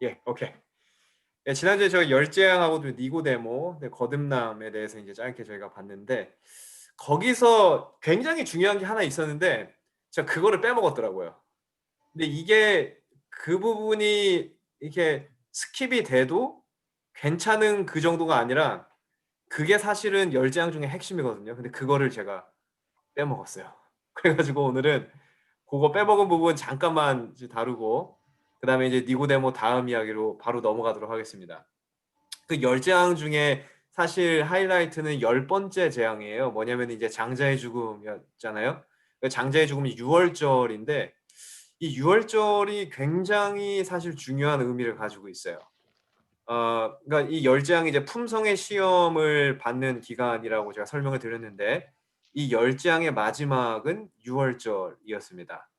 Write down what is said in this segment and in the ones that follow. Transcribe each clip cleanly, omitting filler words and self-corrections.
예, 오케이. 예, 지난주에 저희 열재앙하고 또 니고데모, 네, 거듭남에 대해서 이제 짧게 저희가 봤는데 거기서 굉장히 중요한 게 하나 있었는데 제가 그거를 빼먹었더라고요. 근데 이게 그 부분이 이렇게 스킵이 돼도 괜찮은 그 정도가 아니라 그게 사실은 열재앙 중에 핵심이거든요. 근데 그거를 제가 빼먹었어요. 그래가지고 오늘은 그거 빼먹은 부분 잠깐만 이제 다루고 그다음에 이제 니고데모 다음 이야기로 바로 넘어가도록 하겠습니다. 그 열 재앙 중에 사실 하이라이트는 열 번째 재앙이에요. 뭐냐면 이제 장자의 죽음이었잖아요. 그 장자의 죽음이 유월절인데 이 유월절이 굉장히 사실 중요한 의미를 가지고 있어요. 그러니까 이 열재앙이 이제 품성의 시험을 받는 기간이라고 제가 설명을 드렸는데 이 열재앙의 마지막은 유월절이었습니다.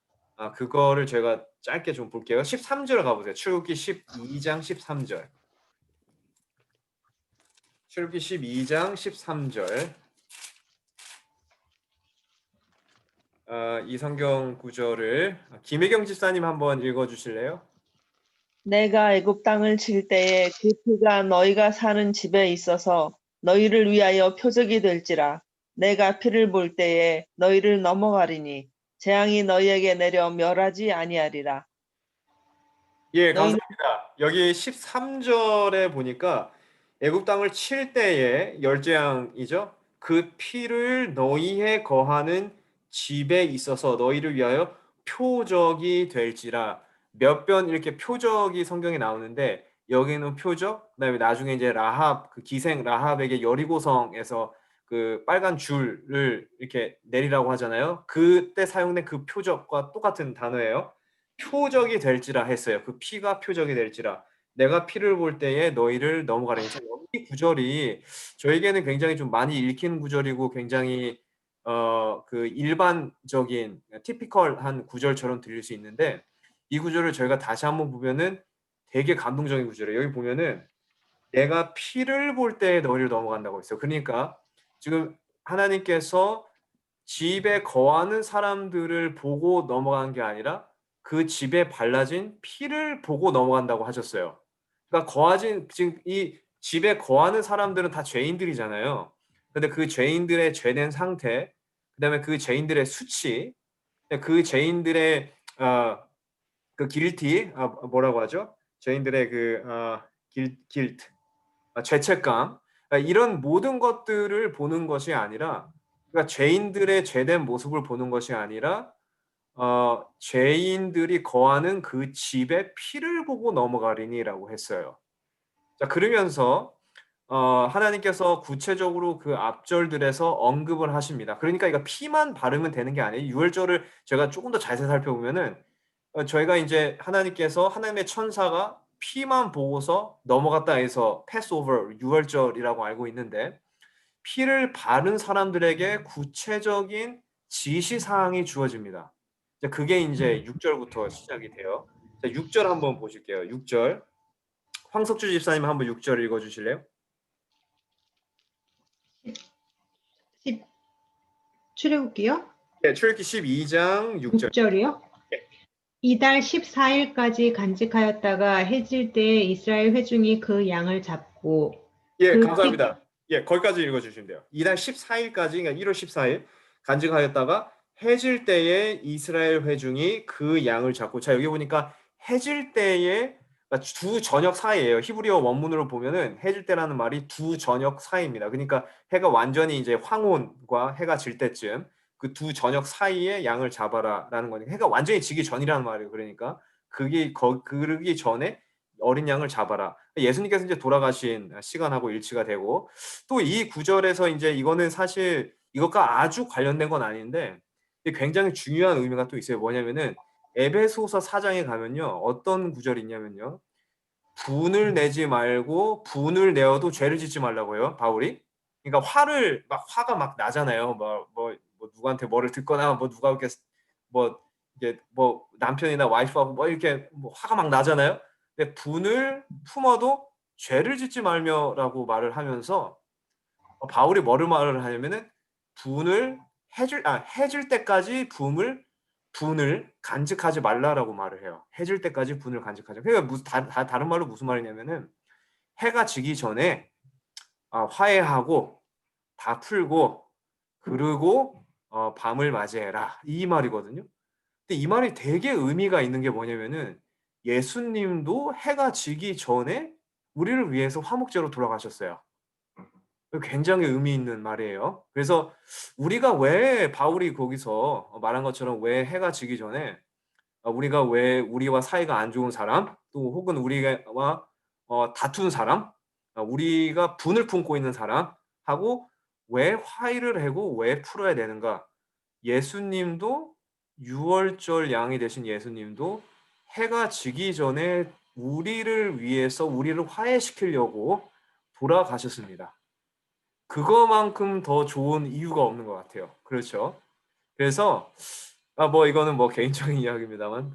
그거를 제가 짧게 좀 볼게요. 13절 가보세요. 출애굽기 12장 13절. 출애굽기 12장 13절. 이 성경 구절을 김혜경 집사님 한번 읽어주실래요? 내가 애굽 땅을 칠 때에 그 피가 너희가 사는 집에 있어서 너희를 위하여 표적이 될지라. 내가 피를 볼 때에 너희를 넘어가리니 재앙이 너희에게 내려 멸하지 아니하리라. 예, 너희는 감사합니다. 여기 13절에 보니까 애굽 땅을 칠 때의 열재앙이죠. 그 피를 너희에 거하는 집에 있어서 너희를 위하여 표적이 될지라. 몇 번 이렇게 표적이 성경에 나오는데 여기는 표적, 그다음에 나중에 이제 라합 그 기생 라합에게 여리고성에서 그 빨간 줄을 이렇게 내리라고 하잖아요. 그때 사용된 그 표적과 똑같은 단어예요. 표적이 될지라 했어요. 그 피가 표적이 될지라. 내가 피를 볼 때에 너희를 넘어가리니. 참 이 구절이 저에게는 굉장히 좀 많이 읽히는 구절이고 굉장히 그 일반적인 티피컬한 구절처럼 들릴 수 있는데 이 구절을 저희가 다시 한번 보면은 되게 감동적인 구절이에요. 여기 보면은 내가 피를 볼 때에 너희를 넘어간다고 했어요. 그러니까 지금 하나님께서 집에 거하는 사람들을 보고 넘어간 게 아니라 그 집에 발라진 피를 보고 넘어간다고 하셨어요. 그러니까 거하진 지금 이 집에 거하는 사람들은 다 죄인들이잖아요. 근데 그 죄인들의 죄된 상태, 그다음에 그 죄인들의 수치, 그 죄인들의 그 길티, 뭐라고 하죠? 죄인들의 그 길트, 죄책감, 이런 모든 것들을 보는 것이 아니라 그러니까 죄인들의 죄된 모습을 보는 것이 아니라 죄인들이 거하는 그 집의 피를 보고 넘어가리니라고 했어요. 자, 그러면서 하나님께서 구체적으로 그 앞절들에서 언급을 하십니다. 그러니까 이거 피만 바르면 되는 게 아니에요. 유월절을 제가 조금 더 자세히 살펴보면은 저희가 이제 하나님께서 하나님의 천사가 피만 보고서 넘어갔다 해서 패스오버 유월절이라고 알고 있는데 피를 바른 사람들에게 구체적인 지시 사항이 주어집니다. 그게 이제 6절부터 시작이 돼요. 자, 6절 한번 보실게요. 6절. 황석주 집사님 한번 6절 읽어 주실래요? 10, 출애굽기요? 네, 출애굽기 12장 6절. 6절이요? 이달 14일까지 간직하였다가 해질 때에 이스라엘 회중이 그 양을 잡고 예, 그 피, 감사합니다. 예, 거기까지 읽어 주시면 돼요. 이달 14일까지, 그러니까 1월 14일 간직하였다가 해질 때에 이스라엘 회중이 그 양을 잡고, 자, 여기 보니까 해질 때에 그러니까 두 저녁 사이예요. 히브리어 원문으로 보면은 해질 때라는 말이 두 저녁 사이입니다. 그러니까 해가 완전히 이제 황혼과 해가 질 때쯤 그 두 저녁 사이에 양을 잡아라라는 거니까 해가 완전히 지기 전이라는 말이에요. 그러니까 그러기 전에 어린 양을 잡아라. 예수님께서 이제 돌아가신 시간하고 일치가 되고 또 이 구절에서 이제 이거는 사실 이것과 아주 관련된 건 아닌데 굉장히 중요한 의미가 또 있어요. 뭐냐면은 에베소서 4장에 가면요. 어떤 구절이 있냐면요. 분을 내지 말고 분을 내어도 죄를 짓지 말라고요. 바울이. 그러니까 화가 막 나잖아요. 뭐 누구한테 뭐를 듣거나 뭐 누가 이렇게 뭐 이게 뭐 남편이나 와이프하고 뭐 이렇게 뭐 화가 막 나잖아요. 근데 분을 품어도 죄를 짓지 말며라고 말을 하면서 바울이 뭐를 말을 하냐면은 분을 해줄 때까지 분을 분을 간직하지 말라라고 말을 해요. 해 질 때까지 분을 간직하자. 그러니까 무슨 다른 말로 무슨 말이냐면은 해가 지기 전에 화해하고 다 풀고 그리고 밤을 맞이해라. 이 말이거든요. 근데 이 말이 되게 의미가 있는 게 뭐냐면은 예수님도 해가 지기 전에 우리를 위해서 화목제로 돌아가셨어요. 굉장히 의미 있는 말이에요. 그래서 우리가 왜 바울이 거기서 말한 것처럼 왜 해가 지기 전에 우리가 왜 우리와 사이가 안 좋은 사람 또 혹은 우리와 다툰 사람 우리가 분을 품고 있는 사람하고 왜 화해를 하고 왜 풀어야 되는가? 예수님도 유월절 양이 되신 예수님도 해가 지기 전에 우리를 위해서 우리를 화해시키려고 돌아가셨습니다. 그거만큼 더 좋은 이유가 없는 것 같아요. 그렇죠? 그래서 뭐 이거는 뭐 개인적인 이야기입니다만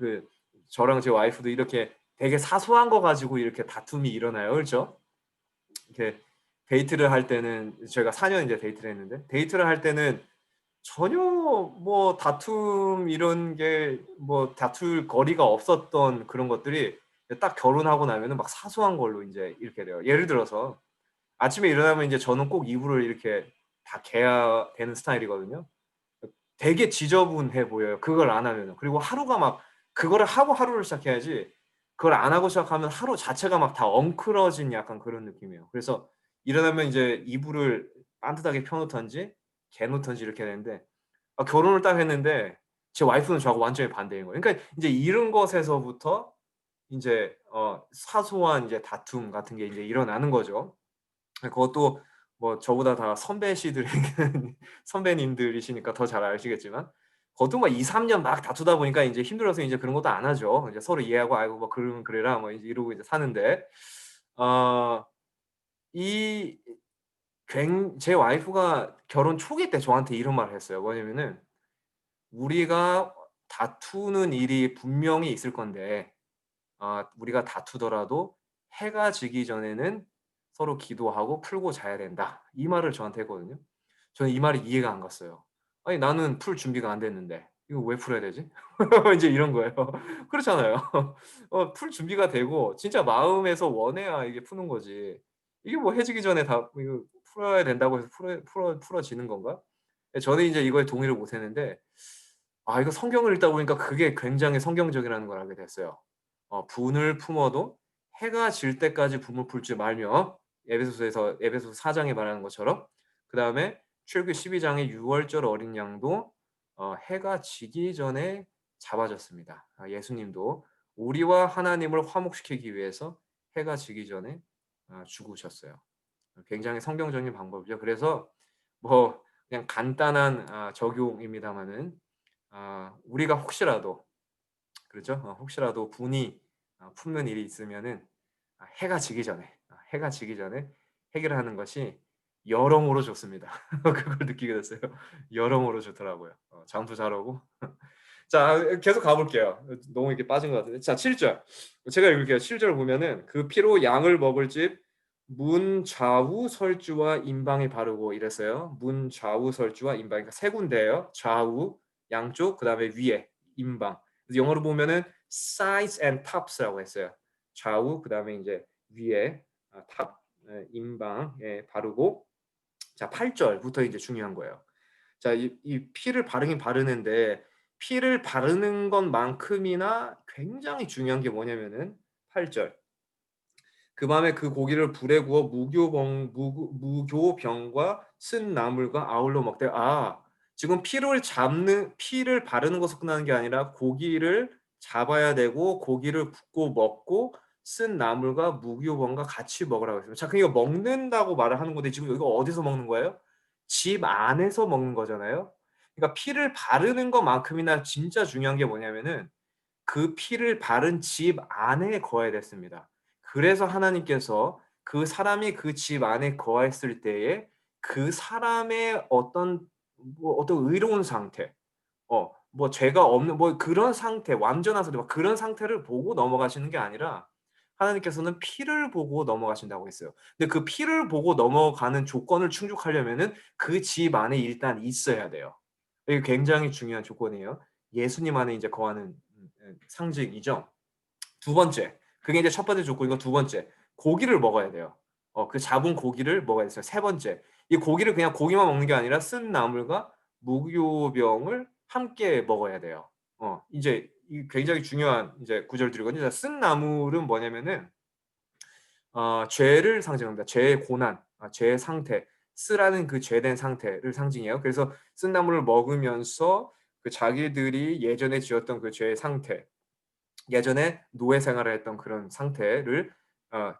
저랑 제 와이프도 이렇게 되게 사소한 거 가지고 이렇게 다툼이 일어나요. 그렇죠? 이렇게 데이트를 할 때는 저희가 4년 이제 데이트를 했는데 데이트를 할 때는 전혀 뭐 다툼 이런 게 뭐 다툴 거리가 없었던 그런 것들이 딱 결혼하고 나면은 막 사소한 걸로 이제 이렇게 돼요. 예를 들어서 아침에 일어나면 이제 저는 꼭 이불을 이렇게 다 개야 되는 스타일이거든요. 되게 지저분해 보여요. 그걸 안 하면은. 그리고 하루가 막 그거를 하고 하루를 시작해야지 그걸 안 하고 시작하면 하루 자체가 막 다 엉클어진 약간 그런 느낌이에요. 그래서 일어나면 이제 이불을 반듯하게 펴 놓든지 개 놓든지 이렇게 되는데 결혼을 딱 했는데 제 와이프는 저하고 완전히 반대인 거예요. 그러니까 인제 이런 것에서부터 인제 사소한 이제 다툼 같은 게 이제 일어나는 거죠. 그것도 뭐 저보다 다 선배시들에게는 선배님들이시니까 더 잘 아시겠지만 그것도 막 2-3년 막 다투다 보니까 인제 힘들어서 인제 그런 것도 안 하죠. 이제 서로 이해하고 "아이고 뭐 그러면 그래라." 뭐 이제 이러고 이제 사는데 어 이 제 와이프가 결혼 초기 때 저한테 이런 말을 했어요. 뭐냐면은 "우리가 다투는 일이 분명히 있을 건데 우리가 다투더라도 해가 지기 전에는 서로 기도하고 풀고 자야 된다." 이 말을 저한테 했거든요. 저는 이 말이 이해가 안 갔어요. 아니 나는 풀 준비가 안 됐는데 이거 왜 풀어야 되지? 인제 이런 거예요. 그렇잖아요. 풀 준비가 되고 진짜 마음에서 원해야 이게 푸는 거지. 이게 뭐 해지기 전에 다 이거 풀어야 된다고 해서 풀어지는 건가? 예 저는 인제 이거에 동의를 못 했는데 이거 성경을 읽다 보니까 그게 굉장히 성경적이라는 걸 알게 됐어요. 분을 품어도 해가 질 때까지 분을 풀지 말며 에베소서 4 장에 말하는 것처럼 그다음에 출애굽기 12 장의 유월절 어린 양도 해가 지기 전에 잡아졌습니다. 예수님도 우리와 하나님을 화목시키기 위해서 해가 지기 전에 죽으셨어요. 굉장히 성경적인 방법이죠. 그래서 뭐 그냥 간단한 적용입니다마는 우리가 혹시라도 그렇죠? 혹시라도 분이 품는 일이 있으면은 해가 지기 전에 해결하는 것이 여러모로 좋습니다. 그걸 느끼게 됐어요. 여러모로 좋더라고요. 잠도 잘 오고. 자 계속 가 볼게요. 너무 이렇게 빠진 것 같은데. 자 7 절. 제가 읽을게요. 7 절 보면은 "그 피로 양을 먹을 집 문 좌우 설주와 임방에 바르고." 이랬어요. 문 좌우 설주와 임방. 그러니까 세 군데예요. 좌우 양쪽 그다음에 위에 임방. 그래서 영어로 보면은 sides and tops라고 했어요. 좌우 그다음에 인제 위에 탑 임방에 바르고 자 8 절부터 이제 중요한 거예요. 자 이 피를 바르긴 바르는데 피를 바르는 것만큼이나 굉장히 중요한 게 뭐냐면은 8 절. "그 밤에 그 고기를 불에 구워 무교병과 쓴 나물과 아울러 먹되." 지금 피를 바르는 것으로 끝나는 게 아니라 고기를 잡아야 되고 고기를 굽고 먹고 쓴 나물과 무교병과 같이 먹으라고 했습니다. 자 그러니까 먹는다고 말을 하는 건데 지금 여기가 어디서 먹는 거예요? 집 안에서 먹는 거잖아요. 그러니까 피를 바르는 것만큼이나 진짜 중요한 게 뭐냐면은 그 피를 바른 집 안에 거해야 됐습니다. 그래서 하나님께서 그 사람이 그 집 안에 거했을 때에 그 사람의 어떤 의로운 상태, 뭐 죄가 없는 뭐 그런 상태, 완전한 상태 막 그런 상태를 보고 넘어가시는 게 아니라 하나님께서는 피를 보고 넘어가신다고 했어요. 근데 그 피를 보고 넘어가는 조건을 충족하려면은 그 집 안에 일단 있어야 돼요. 이게 굉장히 중요한 조건이에요. 예수님 안에 이제 거하는 상징이죠. 두 번째, 그게 이제 첫 번째 조건이고 두 번째, 고기를 먹어야 돼요. 그 잡은 고기를 먹어야 돼요. 세 번째, 이 고기를 그냥 고기만 먹는 게 아니라 쓴 나물과 무교병을 함께 먹어야 돼요. 이제 이 굉장히 중요한 이제 구절들이거든요. 쓴 나물은 뭐냐면은 죄를 상징합니다. 죄의 고난, 죄의 상태, 쓰라는 그 죄된 상태를 상징해요. 그래서 쓴 나물을 먹으면서 그 자기들이 예전에 지었던 그 죄의 상태, 예전에 노예 생활을 했던 그런 상태를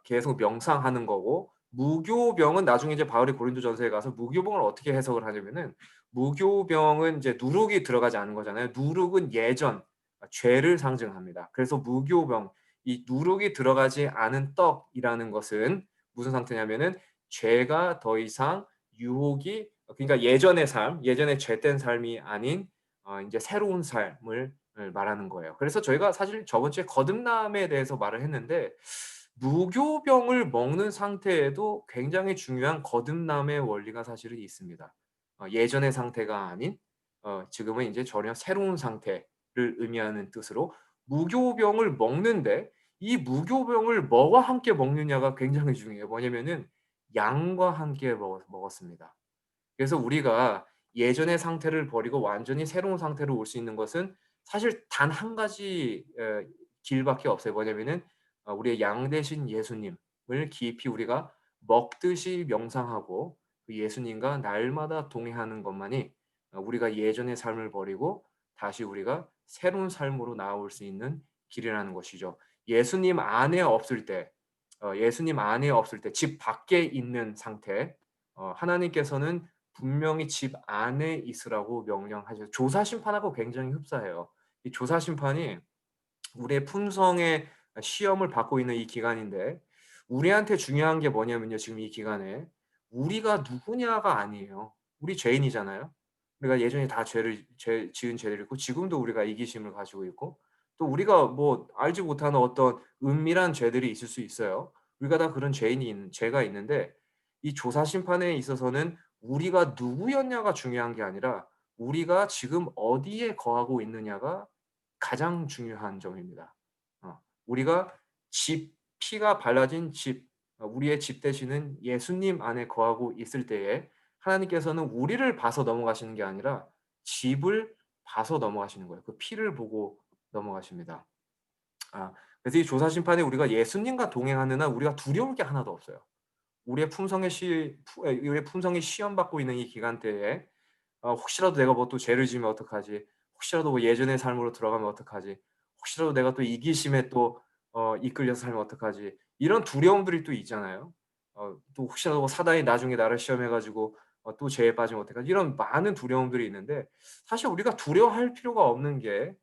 계속 명상하는 거고, 무교병은 나중에 이제 바울이 고린도전서에 가서 무교병을 어떻게 해석을 하냐면은, 무교병은 이제 누룩이 들어가지 않은 거잖아요. 누룩은 예전 죄를 상징합니다. 그래서 무교병, 이 누룩이 들어가지 않은 떡이라는 것은 무슨 상태냐면은 죄가 더 이상 유혹이, 그러니까 예전의 삶, 예전의 죄된 삶이 아닌 이제 새로운 삶을 말하는 거예요. 그래서 저희가 사실 저번 주에 거듭남에 대해서 말을 했는데, 무교병을 먹는 상태에도 굉장히 중요한 거듭남의 원리가 사실은 있습니다. 예전의 상태가 아닌 지금은 이제 전혀 새로운 상태를 의미하는 뜻으로 무교병을 먹는데, 이 무교병을 뭐와 함께 먹느냐가 굉장히 중요해요. 뭐냐면은 양과 함께 먹었습니다. 그래서 우리가 예전의 상태를 버리고 완전히 새로운 상태로 올 수 있는 것은 사실 단 한 가지 길밖에 없어요. 뭐냐면은 우리의 양 되신 예수님을 깊이 우리가 먹듯이 명상하고 그 예수님과 날마다 동행하는 것만이 우리가 예전의 삶을 버리고 다시 우리가 새로운 삶으로 나아올 수 있는 길이라는 것이죠. 예수님 안에 없을 때, 예수님 안에 없을 때, 집 밖에 있는 상태, 하나님께서는 분명히 집 안에 있으라고 명령하셔서, 조사 심판하고 굉장히 흡사해요. 이 조사 심판이 우리의 품성의 시험을 받고 있는 이 기간인데, 우리한테 중요한 게 뭐냐면요. 지금 이 기간에 우리가 누구냐가 아니에요. 우리 죄인이잖아요. 우리가 예전에 다 지은 죄를 있고, 지금도 우리가 이기심을 가지고 있고, 또 우리가 뭐 알지 못하는 어떤 은밀한 죄들이 있을 수 있어요. 우리가 다 그런 죄가 있는데, 이 조사 심판에 있어서는 우리가 누구였냐가 중요한 게 아니라 우리가 지금 어디에 거하고 있느냐가 가장 중요한 점입니다. 우리가 피가 발라진 집, 우리의 집 되시는 예수님 안에 거하고 있을 때에 하나님께서는 우리를 봐서 넘어가시는 게 아니라 집을 봐서 넘어가시는 거예요. 그 피를 보고 넘어가십니다. 그래서 이 조사 심판에 우리가 예수님과 동행하는 한 우리가 두려울 게 하나도 없어요. 우리의 품성이 시험 받고 있는 이 기간대에 혹시라도 내가 뭐 또 죄를 지으면 어떡하지? 혹시라도 뭐 예전의 삶으로 들어가면 어떡하지? 혹시라도 내가 또 이기심에 또 이끌려서 살면 어떡하지? 이런 두려움들이 또 있잖아요. 또 혹시라도 뭐 사단이 나중에 나를 시험해 가지고 또 죄에 빠지면 어떡하지? 이런 많은 두려움들이 있는데, 사실 우리가 두려워할 필요가 없는 게,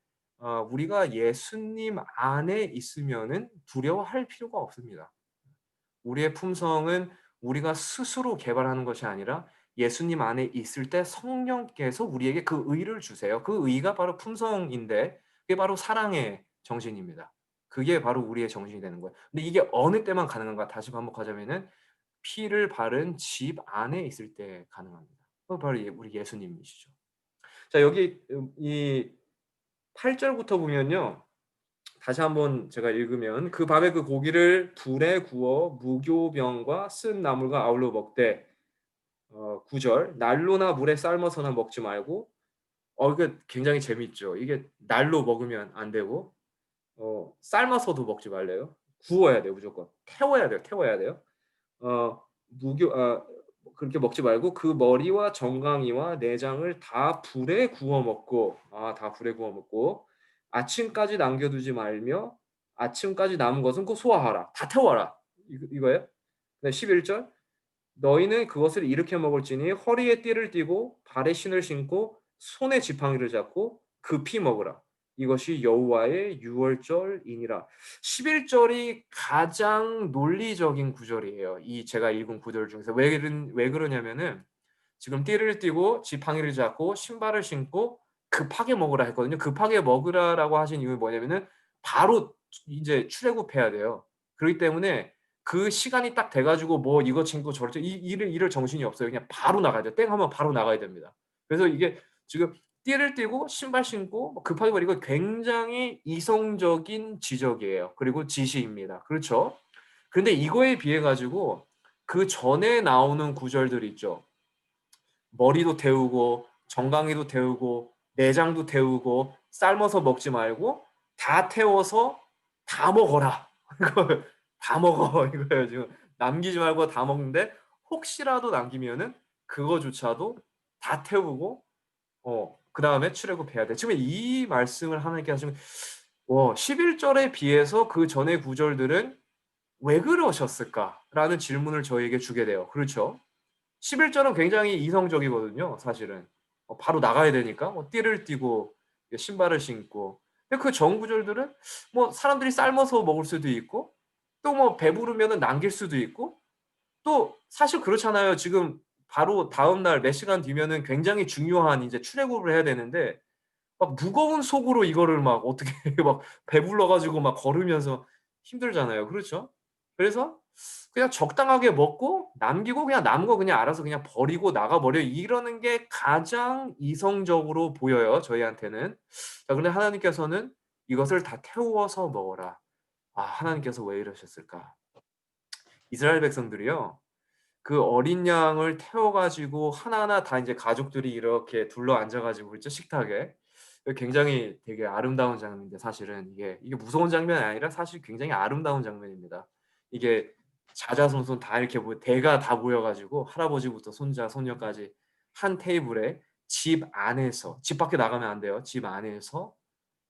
우리가 예수님 안에 있으면은 두려워할 필요가 없습니다. 우리의 품성은 우리가 스스로 개발하는 것이 아니라 예수님 안에 있을 때 성령께서 우리에게 그 의를 주세요. 그 의가 바로 품성인데, 그게 바로 사랑의 정신입니다. 그게 바로 우리의 정신이 되는 거예요. 근데 이게 어느 때만 가능한가? 다시 반복하자면은 피를 바른 집 안에 있을 때 가능합니다. 그거 바로 우리 예수님이시죠. 자, 여기 이 8절부터 보면요. 다시 한번 제가 읽으면, 그 밤에 그 고기를 불에 구워 무교병과 쓴 나물과 아울러 먹되, 9절, 난로나 물에 삶아서나 먹지 말고. 이게 굉장히 재밌죠. 이게 날로 먹으면 안 되고, 삶아서도 먹지 말래요. 구워야 돼요. 무조건 태워야 돼요. 어 무교 아 그렇게 먹지 말고 그 머리와 정강이와 내장을 다 불에 구워 먹고 아침까지 남겨두지 말며 아침까지 남은 것은 곧 소화하라. 다 태워라. 이거예요. 네, 11절. 너희는 그것을 이렇게 먹을지니 허리에 띠를 띠고 발에 신을 신고 손에 지팡이를 잡고 급히 먹으라. 이것이 여호와의 유월절이니라. 11절이 가장 논리적인 구절이에요. 이 제가 읽은 구절 중에서. 왜 그러냐면은 지금 띠를 띠고 지팡이를 잡고 신발을 신고 급하게 먹으라 했거든요. 급하게 먹으라라고 하신 이유는 뭐냐면은 바로 이제 출애굽해야 돼요. 그렇기 때문에 그 시간이 딱 돼 가지고 뭐 이거 챙기고 저거 이럴 정신이 없어요. 그냥 바로 나가야 돼요. 땡 하면 바로 나가야 됩니다. 그래서 이게 지금 띠를 띠고 신발 신고 뭐 급하게 버리고 굉장히 이성적인 지적이에요. 그리고 지시입니다. 그렇죠? 근데 이거에 비해 가지고 그 전에 나오는 구절들 있죠. 머리도 데우고 정강이도 데우고 내장도 데우고 삶아서 먹지 말고 다 태워서 다 먹어라. 이걸 다 먹어 이거예요. 지금 남기지 말고 다 먹는데 혹시라도 남기면은 그거조차도 다 태우고 그다음에 출애굽해야 돼. 지금 이 말씀을 하나님께 하시면 11절에 비해서 그 전의 구절들은 '왜 그러셨을까?'라는 질문을 저희에게 주게 돼요. 그렇죠? 11절은 굉장히 이성적이거든요, 사실은. 바로 나가야 되니까 띠를 띠고 신발을 신고. 근데 그 전 구절들은 뭐 사람들이 삶아서 먹을 수도 있고 또 뭐 배부르면은 남길 수도 있고 또 사실 그렇잖아요. 지금 바로 다음 날 몇 시간 뒤면은 굉장히 중요한 이제 출애굽을 해야 되는데 막 무거운 속으로 이거를 막 어떻게 막 배불러 가지고 막 걸으면서 힘들잖아요. 그렇죠? 그래서 그냥 적당하게 먹고 남기고 그냥 남은 거 그냥 알아서 그냥 버리고 나가 버려 이러는 게 가장 이성적으로 보여요, 저희한테는. 자 근데 하나님께서는 "이것을 다 태워서 먹어라." 아 하나님께서 왜 이러셨을까? 이스라엘 백성들이요. 그 어린 양을 태워 가지고 하나하나 다 인제 가족들이 이렇게 둘러앉아 가지고 있죠, 식탁에. 굉장히 되게 아름다운 장면인데 사실은 이게 무서운 장면이 아니라 사실 굉장히 아름다운 장면입니다. 이게 자자손손 다 이렇게 대가 다 모여 가지고 할아버지부터 손자, 손녀까지 한 테이블에 집 안에서 집 밖에 나가면 안 돼요. 집 안에서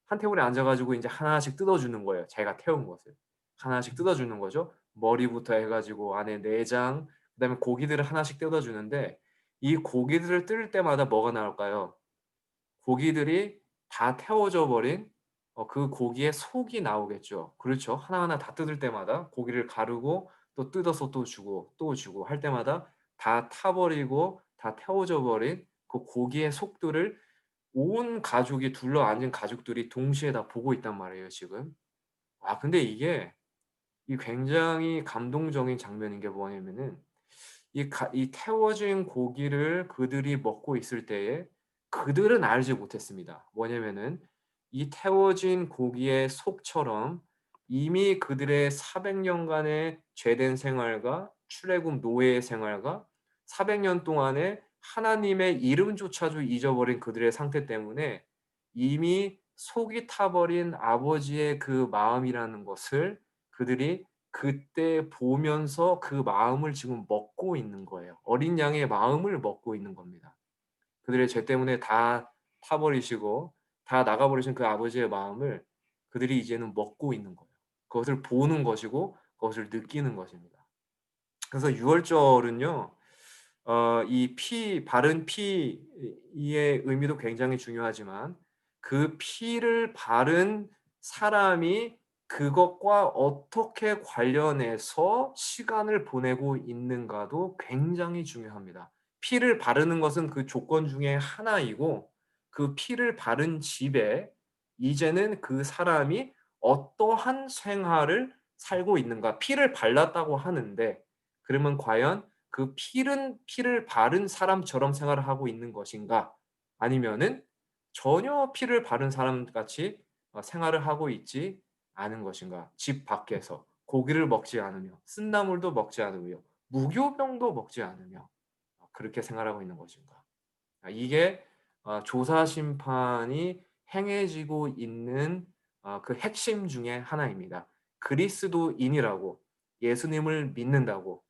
한 테이블에 앉아 가지고 인제 하나씩 뜯어 주는 거예요, 자기가 태운 것을. 하나씩 뜯어 주는 거죠. 머리부터 해 가지고 안에 내장 그다음에 고기들을 하나씩 뜯어 주는데 이 고기들을 뜯을 때마다 뭐가 나올까요? 고기들이 다 태워져 버린 그 고기의 속이 나오겠죠. 그렇죠. 하나하나 다 뜯을 때마다 고기를 가르고 또 뜯어서 또 주고 또 주고 할 때마다 다 타 버리고 다 태워져 버린 그 고기의 속들을 온 가족이 둘러앉은 가족들이 동시에 다 보고 있단 말이에요 지금. 근데 이 굉장히 감동적인 장면인 게 뭐냐면은 이 태워진 고기를 그들이 먹고 있을 때에 그들은 알지 못했습니다. 뭐냐면은 이 태워진 고기의 속처럼 이미 그들의 400 년간의 죄된 생활과 출애굽 노예의 생활과 400년 동안의 하나님의 이름조차도 잊어버린 그들의 상태 때문에 이미 속이 타버린 아버지의 그 마음이라는 것을 그들이 그때 보면서 그 마음을 지금 먹고 있는 거예요. 어린 양의 마음을 먹고 있는 겁니다. 그들의 죄 때문에 다 타버리시고 다 나가 버리신 그 아버지의 마음을 그들이 이제는 먹고 있는 거예요. 그것을 보는 것이고 그것을 느끼는 것입니다. 그래서 유월절은요. 이 바른 피의 의미도 굉장히 중요하지만 그 피를 바른 사람이 그것과 어떻게 관련해서 시간을 보내고 있는가도 굉장히 중요합니다. 피를 바르는 것은 그 조건 중에 하나이고 그 피를 바른 집에 이제는 그 사람이 어떠한 생활을 살고 있는가. 피를 발랐다고 하는데 그러면 과연 그 피를 바른 사람처럼 생활을 하고 있는 것인가? 아니면은 전혀 피를 바른 사람같이 생활을 하고 있지 않은 것인가? 집 밖에서 고기를 먹지 않으며 쓴나물도 먹지 않으며 무교병도 먹지 않으며 그렇게 생활하고 있는 것인가? 이게 조사 심판이 행해지고 있는 그 핵심 중에 하나입니다. 그리스도인이라고 예수님을 믿는다고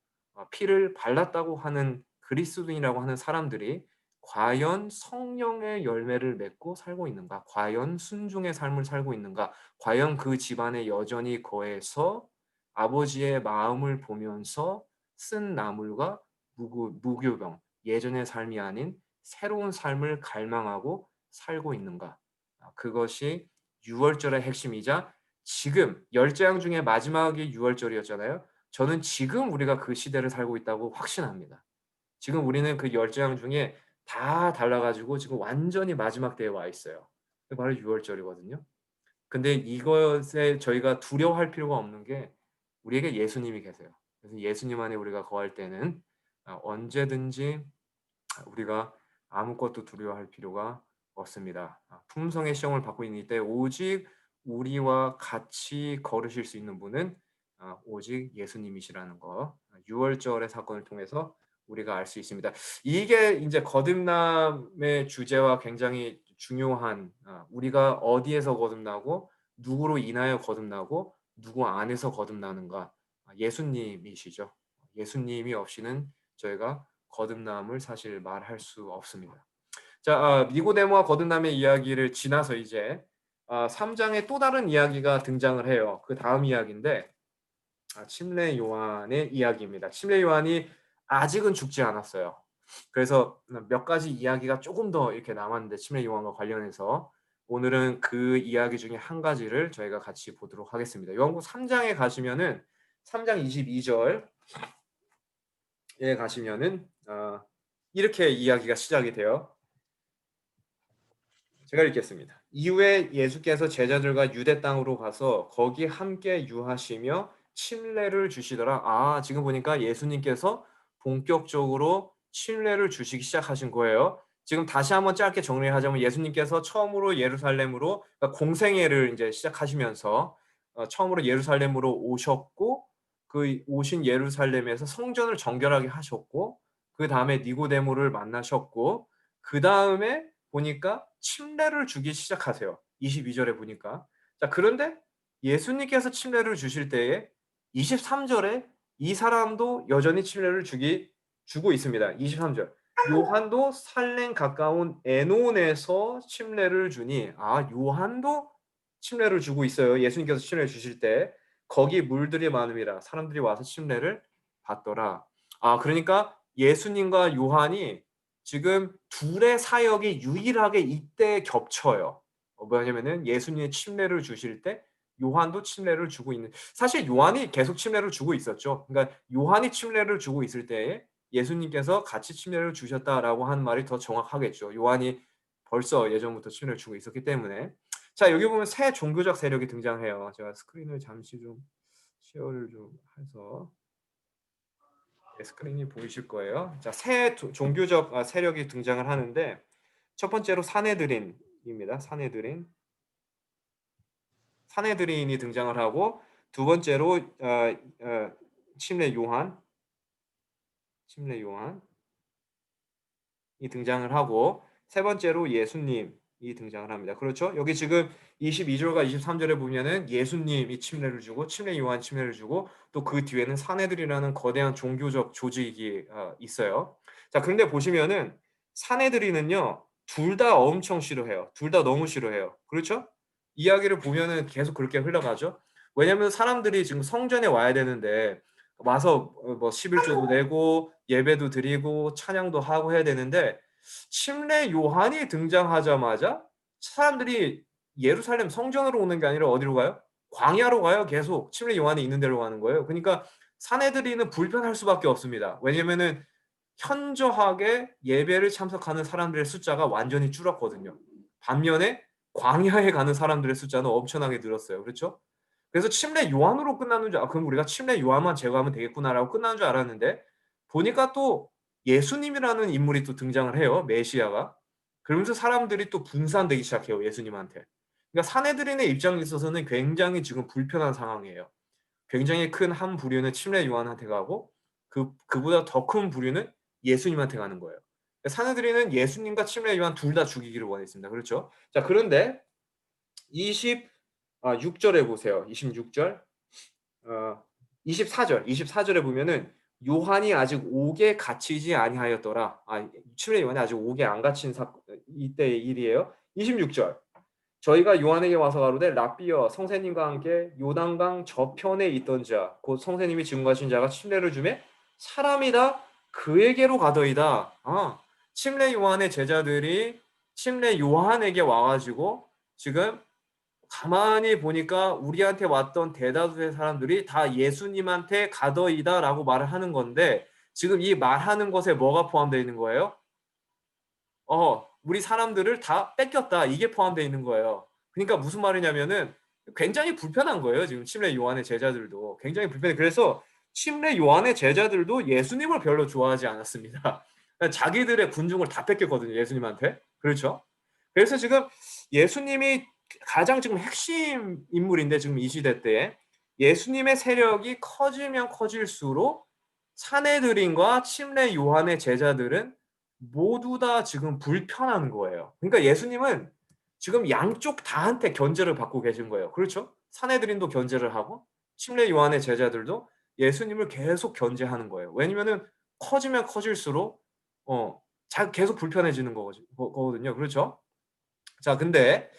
피를 발랐다고 하는 그리스도인이라고 하는 사람들이 과연 성령의 열매를 맺고 살고 있는가? 과연 순종의 삶을 살고 있는가? 과연 그 집안에 여전히 거해서 아버지의 마음을 보면서 쓴 나물과 무교병, 예전의 삶이 아닌 새로운 삶을 갈망하고 살고 있는가? 그것이 유월절의 핵심이자 지금 열 재앙 중에 마지막이 유월절이었잖아요. 저는 지금 우리가 그 시대를 살고 있다고 확신합니다. 지금 우리는 그 열 재앙 중에 다 달라 가지고 지금 완전히 마지막 때에 와 있어요. 그게 바로 유월절이거든요. 근데 이것에 저희가 두려워할 필요가 없는 게 우리에게 예수님이 계세요. 그래서 예수님 안에 우리가 거할 때는 언제든지 우리가 아무것도 두려워할 필요가 없습니다. 풍성의 시험을 받고 있는 이때 오직 우리와 같이 걸으실 수 있는 분은 오직 예수님이시라는 거, 6월절의 사건을 통해서 우리가 알 수 있습니다. 이게 이제 거듭남의 주제와 굉장히 중요한, 우리가 어디에서 거듭나고 누구로 인하여 거듭나고 누구 안에서 거듭나는가, 예수님이시죠. 예수님이 없이는 저희가 거듭남을 사실 말할 수 없습니다. 자, 니고데모와 거듭남의 이야기를 지나서 이제 3장에 또 다른 이야기가 등장을 해요. 그 다음 이야기인데 침례 요한의 이야기입니다. 침례 요한이 아직은 죽지 않았어요. 그래서 몇 가지 이야기가 조금 더 이렇게 남았는데 침례 요한과 관련해서 오늘은 그 이야기 중에 한 가지를 저희가 같이 보도록 하겠습니다. 요한복음 3장에 가시면은 3장 22절에 가시면은 이렇게 이야기가 시작이 돼요. 제가 읽겠습니다. 이후에 예수께서 제자들과 유대 땅으로 가서 거기 함께 유하시며 침례를 주시더라. 지금 보니까 예수님께서 본격적으로 침례를 주시기 시작하신 거예요. 지금 다시 한번 짧게 정리하자면 예수님께서 처음으로 예루살렘으로, 그러니까 공생애를 이제 시작하시면서 처음으로 예루살렘으로 오셨고, 그 오신 예루살렘에서 성전을 정결하게 하셨고, 그 다음에 니고데모를 만나셨고, 그 다음에 보니까 침례를 주기 시작하세요. 22절에 보니까. 자, 그런데 예수님께서 침례를 주실 때에 23절에 이 사람도 여전히 침례를 주고 있습니다. 23절. 요한도 살렘 가까운 에논에서 침례를 주니, 요한도 침례를 주고 있어요. 예수님께서 침례를 주실 때 거기 물들이 많음이라 사람들이 와서 침례를 받더라. 그러니까 예수님과 요한이 지금 둘의 사역이 유일하게 이때 겹쳐요. 뭐냐면은 예수님의 침례를 주실 때 요한도 침례를 주고 있는, 사실 요한이 계속 침례를 주고 있었죠. 그러니까 요한이 침례를 주고 있을 때에 예수님께서 같이 침례를 주셨다라고 하는 말이 더 정확하겠죠. 요한이 벌써 예전부터 침례를 주고 있었기 때문에. 자, 여기 보면 새 종교적 세력이 등장해요. 제가 스크린을 잠시 좀 쉐어를 좀 해서 스크린이 보이실 거예요. 자, 새 종교적 세력이 등장을 하는데 첫 번째로 사내드린입니다. 사내드린이 등장을 하고, 두 번째로 침례 요한이 등장을 하고, 세 번째로 예수님이 등장을 합니다. 그렇죠? 여기 지금 22절과 23절에 보면은 예수님이 침례를 주고 침례 요한 침례를 주고 또 그 뒤에는 사내들이라는 거대한 종교적 조직이 있어요. 자, 그런데 보시면은 사내들이는요, 둘 다 엄청 싫어해요. 둘 다 너무 싫어해요. 그렇죠? 이야기를 보면은 계속 그렇게 흘러가죠. 왜냐하면 사람들이 지금 성전에 와야 되는데 와서 뭐 11조도 내고 예배도 드리고 찬양도 하고 해야 되는데, 침례 요한이 등장하자마자 사람들이 예루살렘 성전으로 오는 게 아니라 어디로 가요? 광야로 가요. 계속 침례 요한이 있는 데로 가는 거예요. 그러니까 사내들이는 불편할 수밖에 없습니다. 왜냐면은 현저하게 예배를 참석하는 사람들의 숫자가 완전히 줄었거든요. 반면에 광야에 가는 사람들의 숫자는 엄청나게 늘었어요. 그렇죠? 그래서 침례 요한으로 끝나는 줄, 그럼 우리가 침례 요한만 제거하면 되겠구나라고 끝나는 줄 알았는데 보니까 또 예수님이라는 인물이 또 등장을 해요. 메시아가. 그러면서 사람들이 또 분산되기 시작해요. 예수님한테. 그러니까 사내들인의 입장에 있어서는 굉장히 지금 불편한 상황이에요. 굉장히 큰 한 부류는 침례 요한한테 가고 그보다 더 큰 부류는 예수님한테 가는 거예요. 사내들인은 예수님과 침례 요한 둘 다 죽이기를 원했습니다. 그렇죠? 자, 그런데 26절에 보세요. 26절. 24절에 보면은 요한이 아직 옥에 갇히지 아니하였더라. 침례 요한이 아직 옥에 안 갇힌 이때의 일이에요. 26절. 저희가 요한에게 와서 가로되 랍비여, 성세님과 함께 요단강 저편에 있던 자 곧 성세님이 증거하신 자가 침례를 주매 사람이다 그에게로 가더이다. 침례 요한의 제자들이 침례 요한에게 와가지고 지금 가만히 보니까 우리한테 왔던 대다수의 사람들이 다 예수님한테 가더이다라고 말을 하는 건데, 지금 이 말하는 것에 뭐가 포함되어 있는 거예요? 우리 사람들을 다 뺏겼다, 이게 포함되어 있는 거예요. 그러니까 무슨 말이냐면은 굉장히 불편한 거예요. 지금 침례 요한의 제자들도 굉장히 불편해. 그래서 침례 요한의 제자들도 예수님을 별로 좋아하지 않았습니다. 자기들의 군중을 다 뺏겼거든요, 예수님한테. 그렇죠? 그래서 지금 예수님이 가장 지금 핵심 인물인데 지금 이 시대 때에 예수님의 세력이 커지면 커질수록 사내들인과 침례 요한의 제자들은 모두 다 지금 불편한 거예요. 그러니까 예수님은 지금 양쪽 다한테 견제를 받고 계신 거예요. 그렇죠? 사내들인도 견제를 하고 침례 요한의 제자들도 예수님을 계속 견제하는 거예요. 왜냐면은 커지면 커질수록 계속 불편해지는 거거든요. 그렇죠? 자, 근데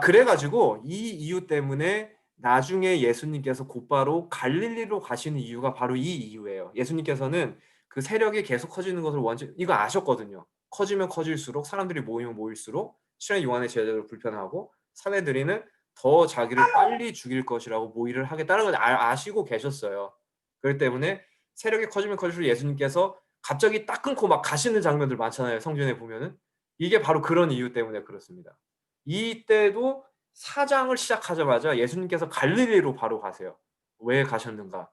그래 가지고 이 이유 때문에 나중에 예수님께서 곧바로 갈릴리로 가시는 이유가 바로 이 이유예요. 예수님께서는 그 세력이 계속 커지는 것을 이거 아셨거든요. 커지면 커질수록 사람들이 모이면 모일수록 신의 요한의 제자들을 불편하고 사내들이는 더 자기를 빨리 죽일 것이라고 모의를 하겠다는 걸 아시고 계셨어요. 그렇기 때문에 세력이 커지면 커질수록 예수님께서 갑자기 딱 끊고 막 가시는 장면들 많잖아요. 성경에 보면은. 이게 바로 그런 이유 때문에 그렇습니다. 이때도 사장을 시작하자마자 예수님께서 갈릴리로 바로 가세요. 왜 가셨는가?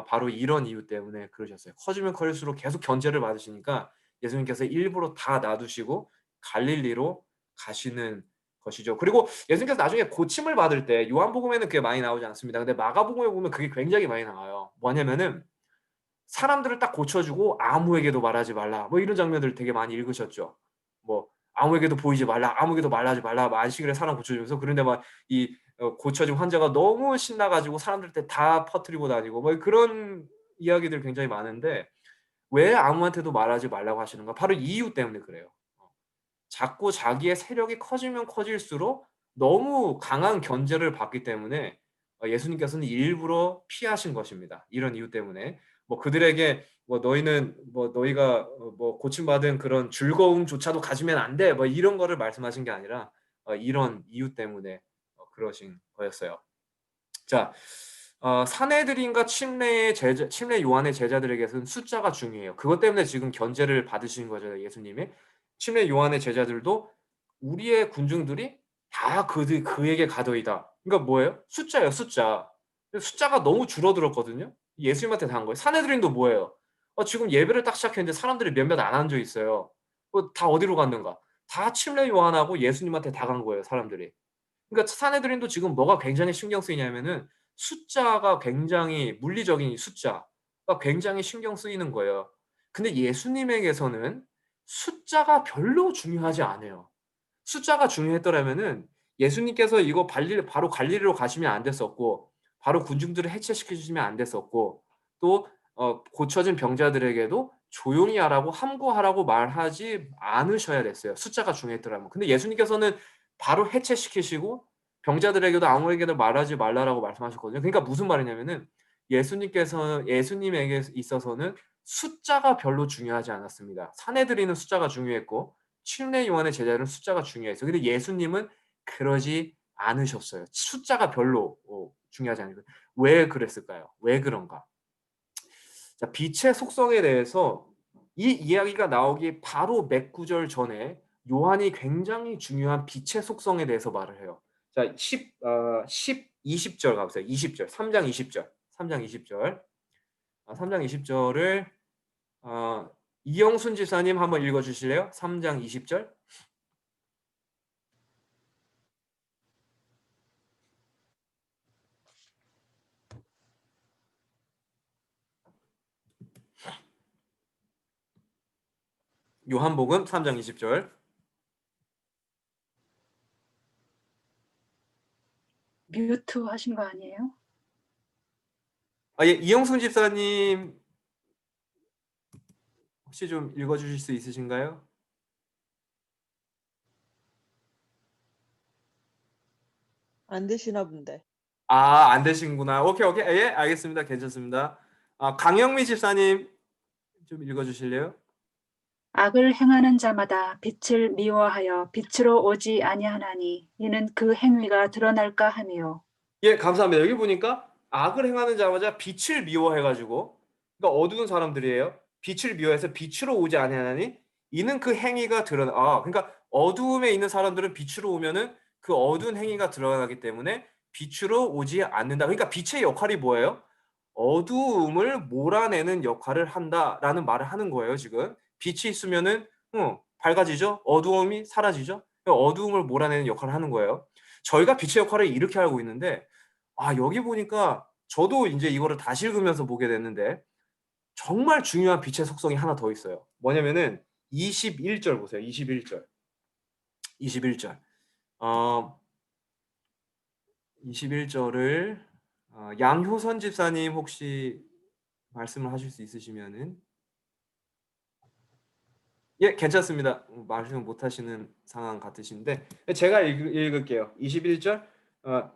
바로 이런 이유 때문에 그러셨어요. 커지면 커질수록 계속 견제를 받으시니까 예수님께서 일부러 다 놔두시고 갈릴리로 가시는 것이죠. 그리고 예수님께서 나중에 고침을 받을 때 요한복음에는 그게 많이 나오지 않습니다. 근데 마가복음에 보면 그게 굉장히 많이 나와요. 뭐냐면은 사람들을 딱 고쳐주고 아무에게도 말하지 말라. 뭐 이런 장면들 되게 많이 읽으셨죠. 뭐 아무에게도 보이지 말라, 아무에게도 말하지 말라, 뭐 안식일에 사람 고쳐주면서 그런데 막 이 고쳐진 환자가 너무 신나가지고 사람들한테 다 퍼뜨리고 다니고 뭐 그런 이야기들 굉장히 많은데 왜 아무한테도 말하지 말라고 하시는가? 바로 이 이유 때문에 그래요. 자꾸 자기의 세력이 커지면 커질수록 너무 강한 견제를 받기 때문에 예수님께서는 일부러 피하신 것입니다. 이런 이유 때문에 뭐 그들에게 뭐 너희는 뭐 너희가 뭐 고침받은 그런 즐거움조차도 가지면 안 돼. 뭐 이런 거를 말씀하신 게 아니라 이런 이유 때문에 그러신 거였어요. 자, 사내들인가 침례 요한의 제자들에게서는 숫자가 중요해요. 그것 때문에 지금 견제를 받으신 거죠, 예수님이. 침례 요한의 제자들도 우리의 군중들이 다 그에게 가더이다. 그러니까 뭐예요? 숫자예요, 숫자. 숫자가 너무 줄어들었거든요. 예수님한테 다 한 거예요. 사내들인도 뭐예요? 지금 예배를 딱 시작했는데 사람들이 몇몇 안 앉아 있어요. 다 어디로 갔는가? 다 침례 요한하고 예수님한테 다 간 거예요, 사람들이. 그러니까 사내들인도 지금 뭐가 굉장히 신경 쓰이냐면은 숫자가 굉장히 물리적인 숫자가 굉장히 신경 쓰이는 거예요. 근데 예수님에게서는 숫자가 별로 중요하지 않아요. 숫자가 중요했더라면은 예수님께서 이거 바로 갈릴리로 가시면 안 됐었고 바로 군중들을 해체시켜 주시면 안 됐었고 또 고쳐진 병자들에게도 조용히 하라고 함구하라고 말하지 않으셔야 됐어요. 숫자가 중요했더라면. 근데 예수님께서는 바로 해체시키시고 병자들에게도 아무에게도 말하지 말라라고 말씀하셨거든요. 그러니까 무슨 말이냐면은 예수님에게 있어서는 숫자가 별로 중요하지 않았습니다. 사내들이는 숫자가 중요했고 침례 요한의 제자들은 숫자가 중요했어요. 근데 예수님은 그러지 않으셨어요. 숫자가 별로 중요하지 않아요. 왜 그랬을까요? 왜 그런가? 자, 빛의 속성에 대해서 이 이야기가 나오기 바로 몇 구절 전에 요한이 굉장히 중요한 빛의 속성에 대해서 말을 해요. 자, 20절 가보세요. 20절, 3장 20절. 3장 20절. 3장 20절을 이영순 집사님 한번 읽어 주실래요? 3장 20절. 요한복음 3장 20절. 뮤트 하신 거 아니에요? 예, 이영순 집사님 혹시 좀 읽어 주실 수 있으신가요? 안 되시나 본데. 안 되신구나. 오케이, 오케이. 예, 알겠습니다. 괜찮습니다. 강영미 집사님 좀 읽어 주실래요? 악을 행하는 자마다 빛을 미워하여 빛으로 오지 아니하나니 이는 그 행위가 드러날까 함이요. 예, 감사합니다. 여기 보니까 악을 행하는 자마자 빛을 미워해 가지고 그러니까 어두운 사람들이에요. 빛을 미워해서 빛으로 오지 아니하나니 이는 그 행위가 그러니까 어두움에 있는 사람들은 빛으로 오면은 그 어두운 행위가 드러나기 때문에 빛으로 오지 않는다. 그러니까 빛의 역할이 뭐예요? 어두움을 몰아내는 역할을 한다라는 말을 하는 거예요, 지금. 빛이 있으면은 밝아지죠. 어두움이 사라지죠. 어두움을 몰아내는 역할을 하는 거예요. 저희가 빛의 역할을 이렇게 알고 있는데 여기 보니까 저도 이제 이거를 다시 읽으면서 보게 됐는데 정말 중요한 빛의 속성이 하나 더 있어요. 뭐냐면은 21절 보세요. 21절. 21절. 어 21절을 양효선 집사님 혹시 말씀을 하실 수 있으시면은. 예, 괜찮습니다. 말씀 못 하시는 상황 같으신데 제가 읽을게요. 21절.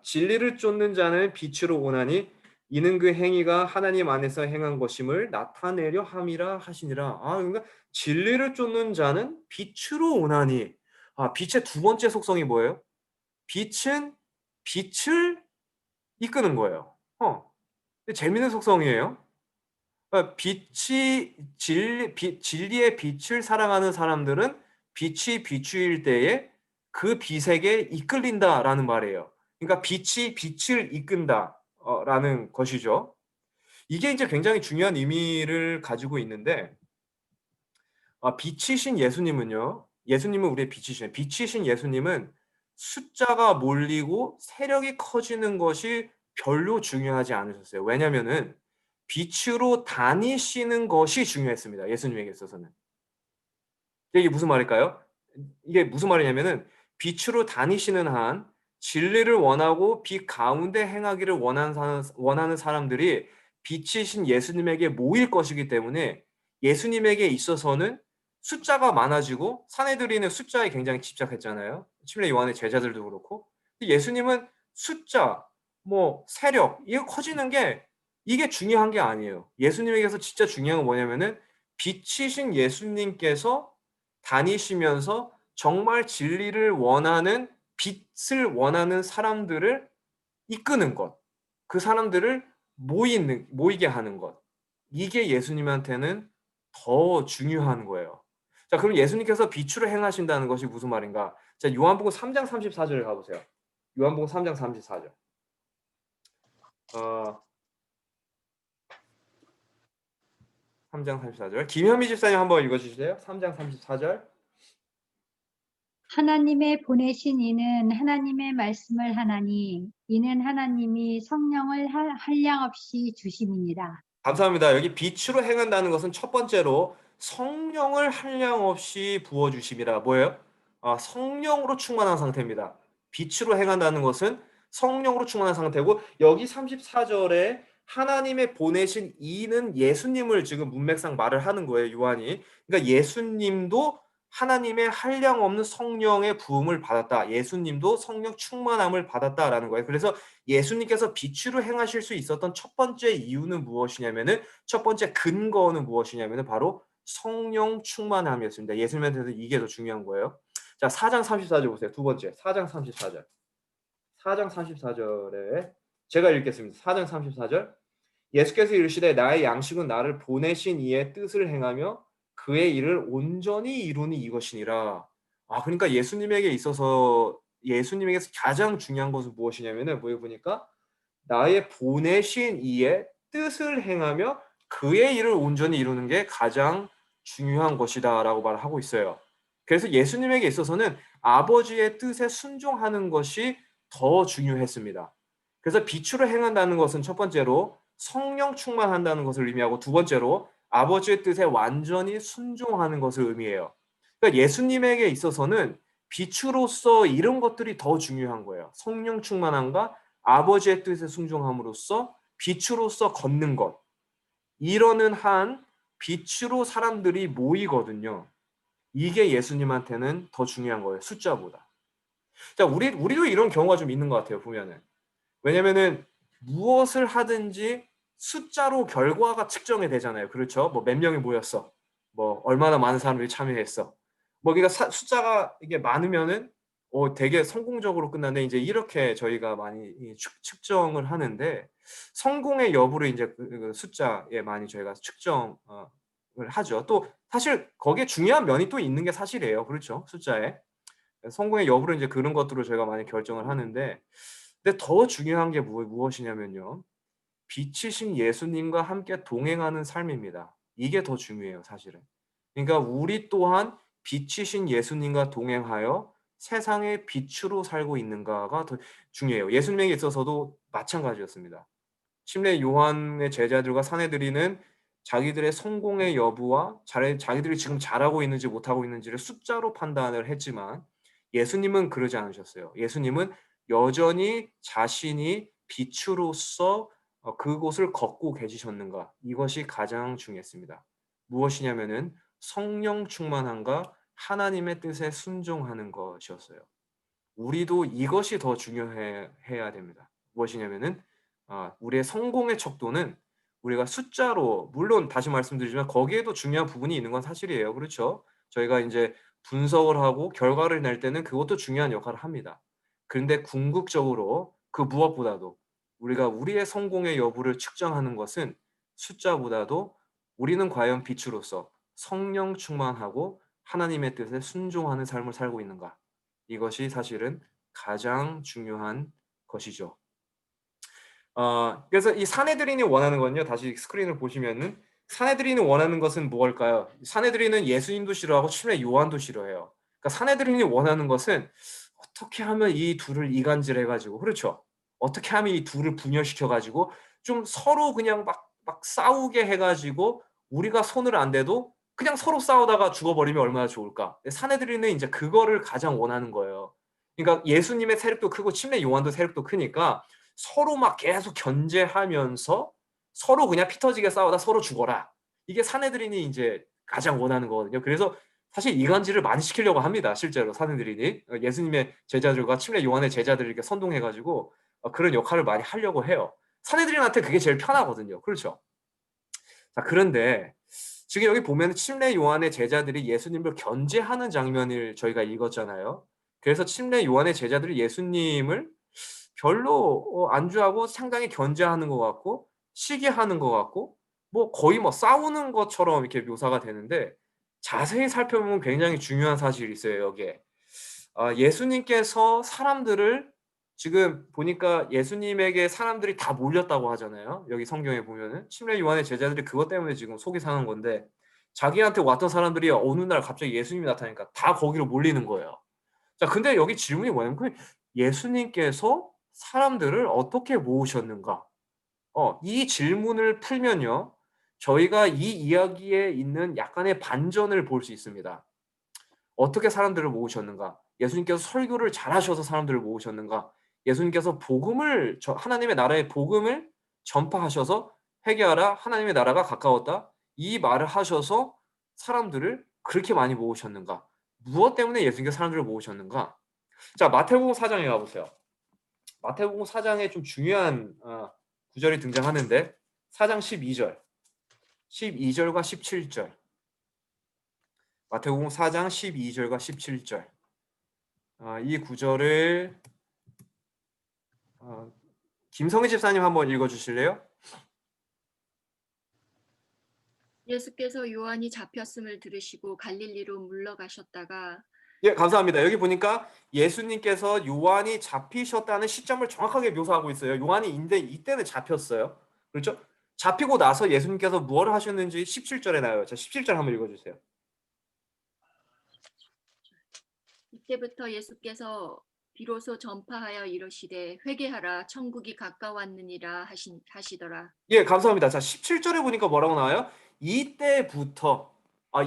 진리를 쫓는 자는 빛으로 오나니 이는 그 행위가 하나님 안에서 행한 것임을 나타내려 함이라 하시니라. 그러니까 진리를 쫓는 자는 빛으로 오나니. 빛의 두 번째 속성이 뭐예요? 빛은 빛을 이끄는 거예요. 재밌는 속성이에요. 빛이 진리의 빛을 사랑하는 사람들은 빛이 비추일 때에 그 빛에게 이끌린다라는 말이에요. 그러니까 빛이 빛을 이끈다 라는 것이죠. 이게 이제 굉장히 중요한 의미를 가지고 있는데 빛이신 예수님은요. 예수님은 우리의 빛이신 빛이신 예수님은 숫자가 몰리고 세력이 커지는 것이 별로 중요하지 않으셨어요. 왜냐면은 빛으로 다니시는 것이 중요했습니다. 예수님에게 있어서는. 이게 무슨 말일까요? 이게 무슨 말이냐면은 빛으로 다니시는 한 진리를 원하고 빛 가운데 행하기를 원하는 사람들이 빛이신 예수님에게 모일 것이기 때문에 예수님에게 있어서는 숫자가 많아지고 사내들이는 숫자에 굉장히 집착했잖아요. 침례 요한의 제자들도 그렇고. 예수님은 숫자, 세력 이거 커지는 게 이게 중요한 게 아니에요. 예수님에게서 진짜 중요한 건 뭐냐면은 빛이신 예수님께서 다니시면서 정말 진리를 원하는 빛을 원하는 사람들을 이끄는 것. 그 사람들을 모이게 하는 것. 이게 예수님한테는 더 중요한 거예요. 자, 그럼 예수님께서 빛으로 행하신다는 것이 무슨 말인가? 자, 요한복음 3장 34절을 가 보세요. 요한복음 3장 34절. 어 3장 34절. 김현미 집사님 한번 읽어 주실래요? 3장 34절. 하나님의 보내신 이는 하나님의 말씀을 하나니 이는 하나님이 성령을 한량없이 주심이니라. 감사합니다. 여기 빛으로 행한다는 것은 첫 번째로 성령을 한량없이 부어 주심이라. 뭐예요? 성령으로 충만한 상태입니다. 빛으로 행한다는 것은 성령으로 충만한 상태고 여기 34절에 하나님의 보내신 이는 예수님을 지금 문맥상 말을 하는 거예요, 요한이. 그러니까 예수님도 하나님의 한량없는 성령의 부음을 받았다. 예수님도 성령 충만함을 받았다라는 거예요. 그래서 예수님께서 빛으로 행하실 수 있었던 첫 번째 이유는 무엇이냐면은 첫 번째 근거는 무엇이냐면은 바로 성령 충만함이었습니다. 예수님한테는 이게 더 중요한 거예요. 자, 4장 34절 보세요. 두 번째. 4장 34절. 4장 34절에 제가 읽겠습니다. 4장 34절. 예수께서 이르시되 나의 양식은 나를 보내신 이의 뜻을 행하며 그의 일을 온전히 이루니 이것이니라. 그러니까 예수님에게서 가장 중요한 것은 무엇이냐면은 뭐에 보니까 나의 보내신 이의 뜻을 행하며 그의 일을 온전히 이루는 게 가장 중요한 것이다라고 말을 하고 있어요. 그래서 예수님에게 있어서는 아버지의 뜻에 순종하는 것이 더 중요했습니다. 그래서 빛으로 행한다는 것은 첫 번째로 성령 충만한다는 것을 의미하고 두 번째로 아버지의 뜻에 완전히 순종하는 것을 의미해요. 그러니까 예수님에게 있어서는 빛으로서 이런 것들이 더 중요한 거예요. 성령 충만함과 아버지의 뜻에 순종함으로써 빛으로서 걷는 것. 이러는 한 빛으로 사람들이 모이거든요. 이게 예수님한테는 더 중요한 거예요. 숫자보다. 자, 우리도 이런 경우가 좀 있는 것 같아요. 보면은. 왜냐면은 무엇을 하든지 숫자로 결과가 측정이 되잖아요. 그렇죠? 몇 명이 모였어. 얼마나 많은 사람들이 참여했어. 그러니까 숫자가 이게 많으면은 되게 성공적으로 끝나는데 이제 이렇게 저희가 많이 측정을 하는데 성공의 여부를 이제 그 숫자에 많이 저희가 측정을 하죠. 또 사실 거기에 중요한 면이 또 있는 게 사실이에요. 그렇죠? 숫자에. 성공의 여부를 이제 그런 것들로 저희가 많이 결정을 하는데 근데 더 중요한 게 무엇이냐면요. 빛이신 예수님과 함께 동행하는 삶입니다. 이게 더 중요해요, 사실은. 그러니까 우리 또한 빛이신 예수님과 동행하여 세상의 빛으로 살고 있는가가 더 중요해요. 예수님에게 있어서도 마찬가지였습니다. 침례 요한의 제자들과 사내들이는 자기들의 성공의 여부와 자기들이 지금 잘하고 있는지 못하고 있는지를 숫자로 판단을 했지만 예수님은 그러지 않으셨어요. 예수님은 여전히 자신이 빛으로서 그곳을 걷고 계시셨는가? 이것이 가장 중요했습니다. 무엇이냐면은 성령 충만함과 하나님의 뜻에 순종하는 것이었어요. 우리도 이것이 더 중요해야 됩니다. 무엇이냐면은 우리의 성공의 척도는 우리가 숫자로 물론 다시 말씀드리지만 거기에도 중요한 부분이 있는 건 사실이에요. 그렇죠? 저희가 이제 분석을 하고 결과를 낼 때는 그것도 중요한 역할을 합니다. 그런데 궁극적으로 그 무엇보다도 우리가 우리의 성공의 여부를 측정하는 것은 숫자보다도 우리는 과연 빛으로서 성령 충만하고 하나님의 뜻에 순종하는 삶을 살고 있는가? 이것이 사실은 가장 중요한 것이죠. 그래서 이 사내들인이 원하는 건요. 다시 스크린을 보시면은 사내들인이 원하는 것은 무엇일까요? 사내들인은 예수님도 싫어하고 침례 요한도 싫어해요. 그러니까 사내들인이 원하는 것은 어떻게 하면 이 둘을 이간질해 가지고 그렇죠. 어떻게 하면 이 둘을 분열시켜 가지고 좀 서로 그냥 막 싸우게 해 가지고 우리가 손을 안 대도 그냥 서로 싸우다가 죽어버리면 얼마나 좋을까. 사내들인은 이제 그거를 가장 원하는 거예요. 그러니까 예수님의 세력도 크고 침례 요한도 세력도 크니까 서로 막 계속 견제하면서 서로 그냥 피 터지게 싸우다 서로 죽어라. 이게 사내들인이 이제 가장 원하는 거거든요. 그래서 사실 이간질을 많이 시키려고 합니다. 실제로 사내들인이 예수님의 제자들과 침례 요한의 제자들을 이렇게 선동해 가지고 그런 역할을 많이 하려고 해요. 사내들인한테 그게 제일 편하거든요. 그렇죠? 자, 그런데 지금 여기 보면 침례 요한의 제자들이 예수님을 견제하는 장면을 저희가 읽었잖아요. 그래서 침례 요한의 제자들이 예수님을 별로 안주하고 상당히 견제하는 것 같고 시기하는 것 같고 뭐 거의 뭐 싸우는 것처럼 이렇게 묘사가 되는데 자세히 살펴보면 굉장히 중요한 사실이 있어요. 여기에 예수님께서 사람들을 지금 보니까 예수님에게 사람들이 다 몰렸다고 하잖아요. 여기 성경에 보면은 침례 요한의 제자들이 그것 때문에 지금 속이 상한 건데 자기한테 왔던 사람들이 어느 날 갑자기 예수님이 나타나니까 다 거기로 몰리는 거예요. 자, 근데 여기 질문이 뭐냐면 예수님께서 사람들을 어떻게 모으셨는가? 이 질문을 풀면요. 저희가 이 이야기에 있는 약간의 반전을 볼 수 있습니다. 어떻게 사람들을 모으셨는가? 예수님께서 설교를 잘하셔서 사람들을 모으셨는가? 예수님께서 하나님의 나라의 복음을 전파하셔서 회개하라 하나님의 나라가 가까웠다. 이 말을 하셔서 사람들을 그렇게 많이 모으셨는가? 무엇 때문에 예수님께서 사람들을 모으셨는가? 자, 마태복음 4장에 가보세요. 마태복음 4장에 좀 중요한 구절이 등장하는데 4장 12절, 12절과 17절. 마태복음 4장 12절과 17절. 이 구절을 김성희 집사님 한번 읽어주실래요? 예수께서 요한이 잡혔음을 들으시고 갈릴리로 물러가셨다가 예, 감사합니다. 여기 보니까 예수님께서 요한이 잡히셨다는 시점을 정확하게 묘사하고 있어요. 요한이 이때는 잡혔어요. 그렇죠? 잡히고 나서 예수님께서 무엇을 하셨는지 17절에 나와요. 자, 17절 한번 읽어주세요. 이때부터 예수께서 비로소 전파하여 이르시되 회개하라 천국이 가까웠느니라 하시더라. 예, 감사합니다. 자, 17절에 보니까 뭐라고 나와요? 이때부터.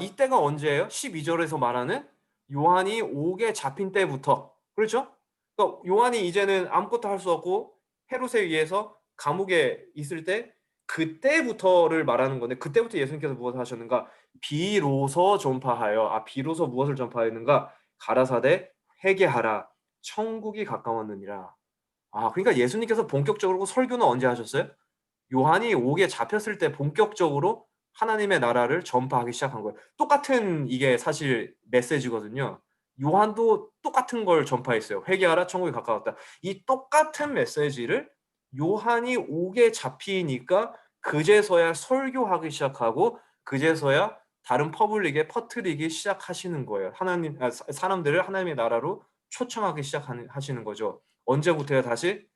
이때가 언제예요? 12절에서 말하는 요한이 옥에 잡힌 때부터. 그렇죠? 그러니까 요한이 이제는 아무것도 할 수 없고 헤롯에 의해서 감옥에 있을 때 그때부터를 말하는 건데 그때부터 예수님께서 무엇을 하셨는가? 비로소 전파하여. 비로소 무엇을 전파했는가? 가라사대 회개하라. 천국이 가까웠느니라. 그러니까 예수님께서 본격적으로 설교는 언제 하셨어요? 요한이 옥에 잡혔을 때 본격적으로 하나님의 나라를 전파하기 시작한 거예요. 똑같은 이게 사실 메시지거든요. 요한도 똑같은 걸 전파했어요. 회개하라, 천국이 가까웠다. 이 똑같은 메시지를 요한이 옥에 잡히니까 그제서야 설교하기 시작하고 그제서야 다른 퍼블릭에 퍼뜨리기 시작하시는 거예요. 사람들을 하나님의 나라로 초청하기 시작하시는 거죠. 언제부터요? 다시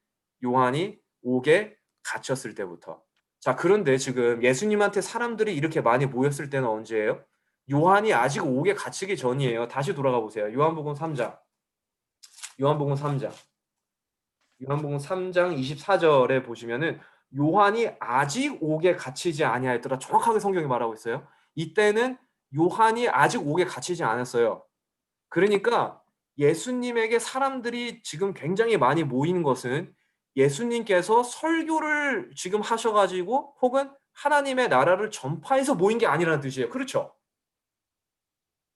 요한이 옥에 갇혔을 때부터. 자, 그런데 지금 예수님한테 사람들이 이렇게 많이 모였을 때는 언제예요? 요한이 아직 옥에 갇히기 전이에요. 다시 돌아가 보세요. 요한복음 3장. 요한복음 3장. 요한복음 3장 24절에 보시면은 요한이 아직 옥에 갇히지 아니하였더라. 정확하게 성경이 말하고 있어요. 이때는 요한이 아직 옥에 갇히지 않았어요. 그러니까 예수님에게 사람들이 지금 굉장히 많이 모이는 것은 예수님께서 설교를 지금 하셔가지고 혹은 하나님의 나라를 전파해서 모인 게 아니라는 뜻이에요. 그렇죠?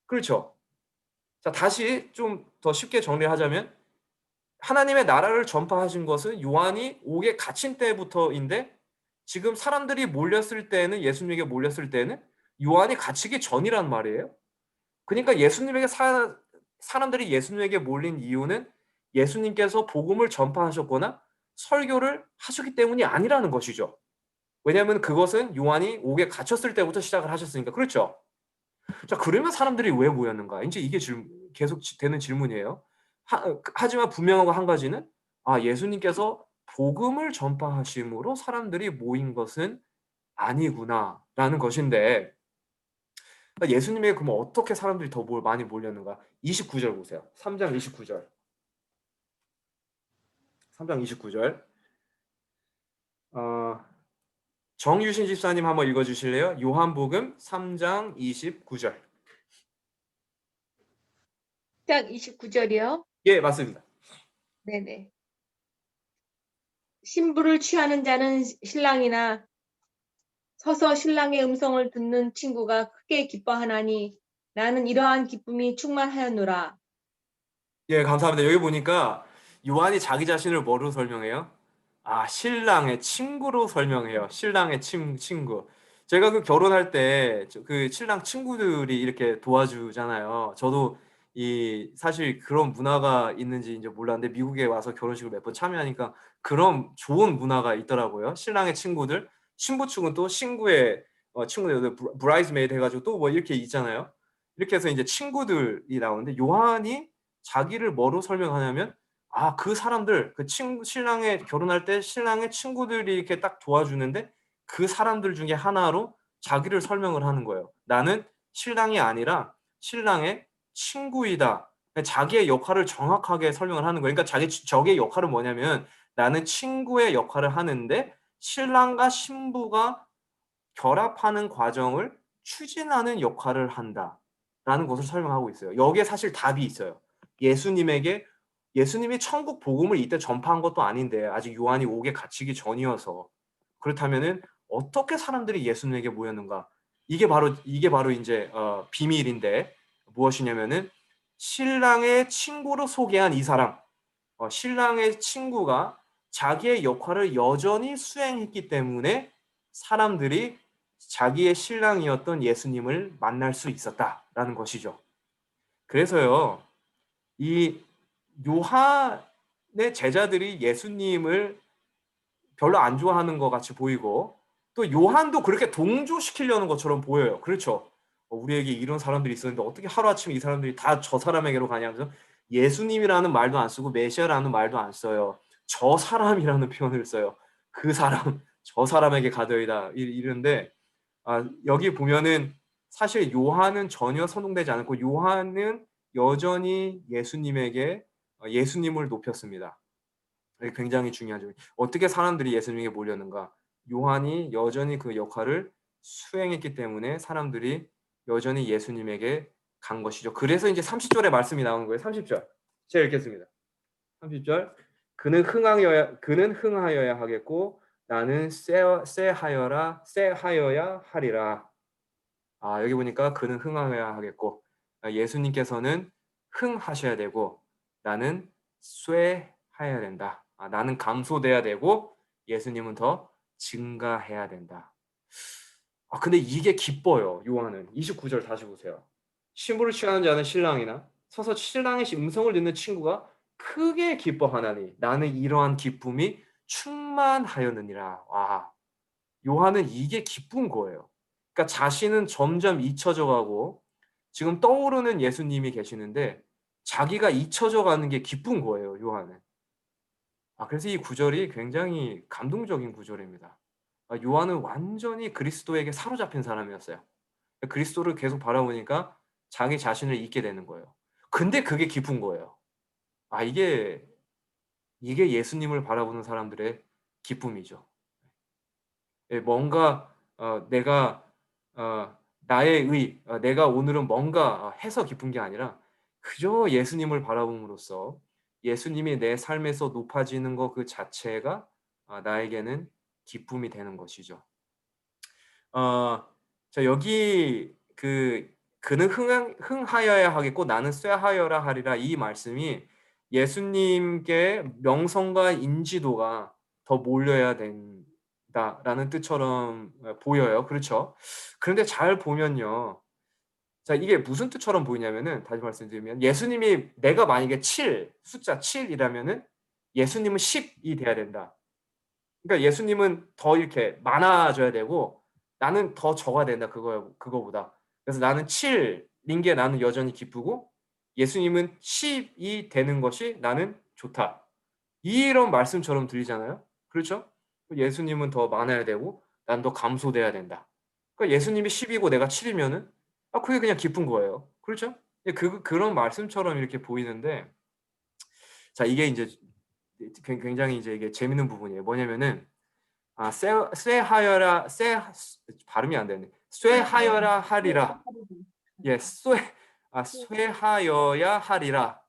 그렇죠? 자, 다시 좀 더 쉽게 정리하자면 하나님의 나라를 전파하신 것은 요한이 옥에 갇힌 때부터인데 지금 사람들이 몰렸을 때는 예수님에게 몰렸을 때는 요한이 갇히기 전이란 말이에요. 그러니까 예수님에게 사람들이 예수님에게 몰린 이유는 예수님께서 복음을 전파하셨거나 설교를 하셨기 때문이 아니라는 것이죠. 왜냐하면 그것은 요한이 옥에 갇혔을 때부터 시작을 하셨으니까. 그렇죠? 자, 그러면 사람들이 왜 모였는가? 이제 이게 계속 되는 질문이에요. 하지만 분명한 거 한 가지는 예수님께서 복음을 전파하심으로 사람들이 모인 것은 아니구나라는 것인데 예수님에게 그러면 어떻게 사람들이 더 많이 몰렸는가? 29절 보세요. 3장 29절. 3장 29절. 정유신 집사님 한번 읽어주실래요? 요한복음 3장 29절. 딱 29절이요. 예, 맞습니다. 네네. 신부를 취하는 자는 신랑이나 서서 신랑의 음성을 듣는 친구가 크게 기뻐하나니 나는 이러한 기쁨이 충만하였노라. 예, 감사합니다. 여기 보니까 요한이 자기 자신을 뭐로 설명해요? 신랑의 친구로 설명해요. 신랑의 친구. 제가 그 결혼할 때 그 신랑 친구들이 이렇게 도와주잖아요. 저도 사실 그런 문화가 있는지 이제 몰랐는데 미국에 와서 결혼식을 몇 번 참여하니까 그런 좋은 문화가 있더라고요. 신랑의 친구들, 신부 측은 또 신부의 친구들, 브라이즈메이드 해가지고 또 뭐 이렇게 있잖아요. 이렇게 해서 이제 친구들이 나오는데 요한이 자기를 뭐로 설명하냐면 그 사람들, 신랑의 결혼할 때 신랑의 친구들이 이렇게 딱 도와주는데 그 사람들 중에 하나로 자기를 설명을 하는 거예요. 나는 신랑이 아니라 신랑의 친구이다. 자기의 역할을 정확하게 설명을 하는 거예요. 그러니까 저기의 역할은 뭐냐면 나는 친구의 역할을 하는데 신랑과 신부가 결합하는 과정을 추진하는 역할을 한다라는 것을 설명하고 있어요. 여기에 사실 답이 있어요. 예수님이 천국 복음을 이때 전파한 것도 아닌데 아직 요한이 옥에 갇히기 전이어서 그렇다면은 어떻게 사람들이 예수님에게 모였는가? 이게 바로 이제 비밀인데 무엇이냐면은 신랑의 친구로 소개한 이 사람, 신랑의 친구가 자기의 역할을 여전히 수행했기 때문에 사람들이 자기의 신랑이었던 예수님을 만날 수 있었다라는 것이죠. 그래서요, 이 요한의 제자들이 예수님을 별로 안 좋아하는 것 같이 보이고 또 요한도 그렇게 동조시키려는 것처럼 보여요. 그렇죠? 우리에게 이런 사람들이 있었는데 어떻게 하루아침에 이 사람들이 다 저 사람에게로 가냐면서 예수님이라는 말도 안 쓰고 메시아라는 말도 안 써요. 저 사람이라는 표현을 써요. 그 사람, 저 사람에게 가더이다. 이런데 여기 보면은 사실 요한은 전혀 선동되지 않았고 요한은 여전히 예수님을 높였습니다. 굉장히 중요하죠. 어떻게 사람들이 예수님에게 몰렸는가? 요한이 여전히 그 역할을 수행했기 때문에 사람들이 여전히 예수님에게 간 것이죠. 그래서 이제 30절에 말씀이 나오는 거예요. 30절. 제가 읽겠습니다. 30절. 그는 흥하여야 하겠고 나는 쎄하여야 하리라. 여기 보니까 그는 흥하여야 하겠고 예수님께서는 흥하셔야 되고 나는 쇠하여야 된다. 나는 감소돼야 되고 예수님은 더 증가해야 된다. 근데 이게 기뻐요. 요한은 29절 다시 보세요. 신부를 취하는 자는 신랑이나 서서 신랑의 음성을 듣는 친구가 크게 기뻐하나니 나는 이러한 기쁨이 충만하였느니라. 요한은 이게 기쁜 거예요. 그러니까 자신은 점점 잊혀져 가고 지금 떠오르는 예수님이 계시는데 자기가 잊혀져 가는 게 기쁜 거예요, 요한은. 그래서 이 구절이 굉장히 감동적인 구절입니다. 요한은 완전히 그리스도에게 사로잡힌 사람이었어요. 그리스도를 계속 바라보니까 자기 자신을 잊게 되는 거예요. 근데 그게 기쁜 거예요. 이게 예수님을 바라보는 사람들의 기쁨이죠. 예, 뭔가 내가 내가 오늘은 뭔가 해서 기쁜 게 아니라 그저 예수님을 바라봄으로써 예수님이 내 삶에서 높아지는 것 그 자체가 나에게는 기쁨이 되는 것이죠. 자, 여기 그는 흥하여야 하겠고 나는 쇠하여라 하리라, 이 말씀이 예수님께 명성과 인지도가 더 몰려야 된다라는 뜻처럼 보여요. 그렇죠? 그런데 잘 보면요. 자, 이게 무슨 뜻처럼 보이냐면은, 다시 말씀드리면, 예수님이, 내가 만약에 숫자 7이라면은 예수님은 10이 돼야 된다. 그러니까 예수님은 더 이렇게 많아져야 되고 나는 더 적어야 된다, 그거보다. 그래서 나는 7인 게 나는 여전히 기쁘고 예수님은 10이 되는 것이 나는 좋다. 이런 말씀처럼 들리잖아요. 그렇죠? 예수님은 더 많아야 되고 난 더 감소돼야 된다. 그러니까 예수님이 10이고 내가 7이면은 그게 그냥 기쁜 거예요. 그렇죠? 그런 말씀처럼 이렇게 보이는데, 자, 이게 이제 굉장히 이제 이게 재밌는 부분이에요. 뭐냐면은 쇠하여라, 발음이 안 되네. 쇠하여라 하리라. 예, 쇠하여야 하리라.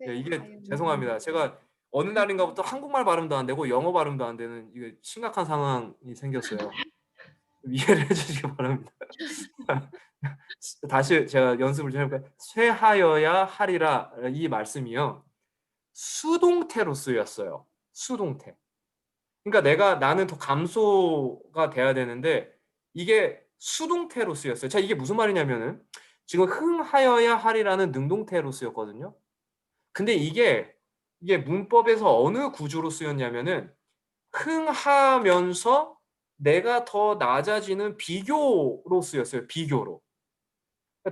예, 이게 죄송합니다. 제가 어느 날인가부터 한국말 발음도 안 되고 영어 발음도 안 되는 이게 심각한 상황이 생겼어요. 이해를 해주시기 바랍니다. 다시 제가 연습을 좀 해볼까요? 쇠하여야 하리라, 이 말씀이요, 수동태로 쓰였어요. 수동태. 그러니까 나는 더 감소가 돼야 되는데 이게 수동태로 쓰였어요. 자, 이게 무슨 말이냐면은 지금 흥하여야 하리라는 능동태로 쓰였거든요. 근데 이게 문법에서 어느 구조로 쓰였냐면은 흥하면서 내가 더 낮아지는 비교로 쓰였어요. 비교로.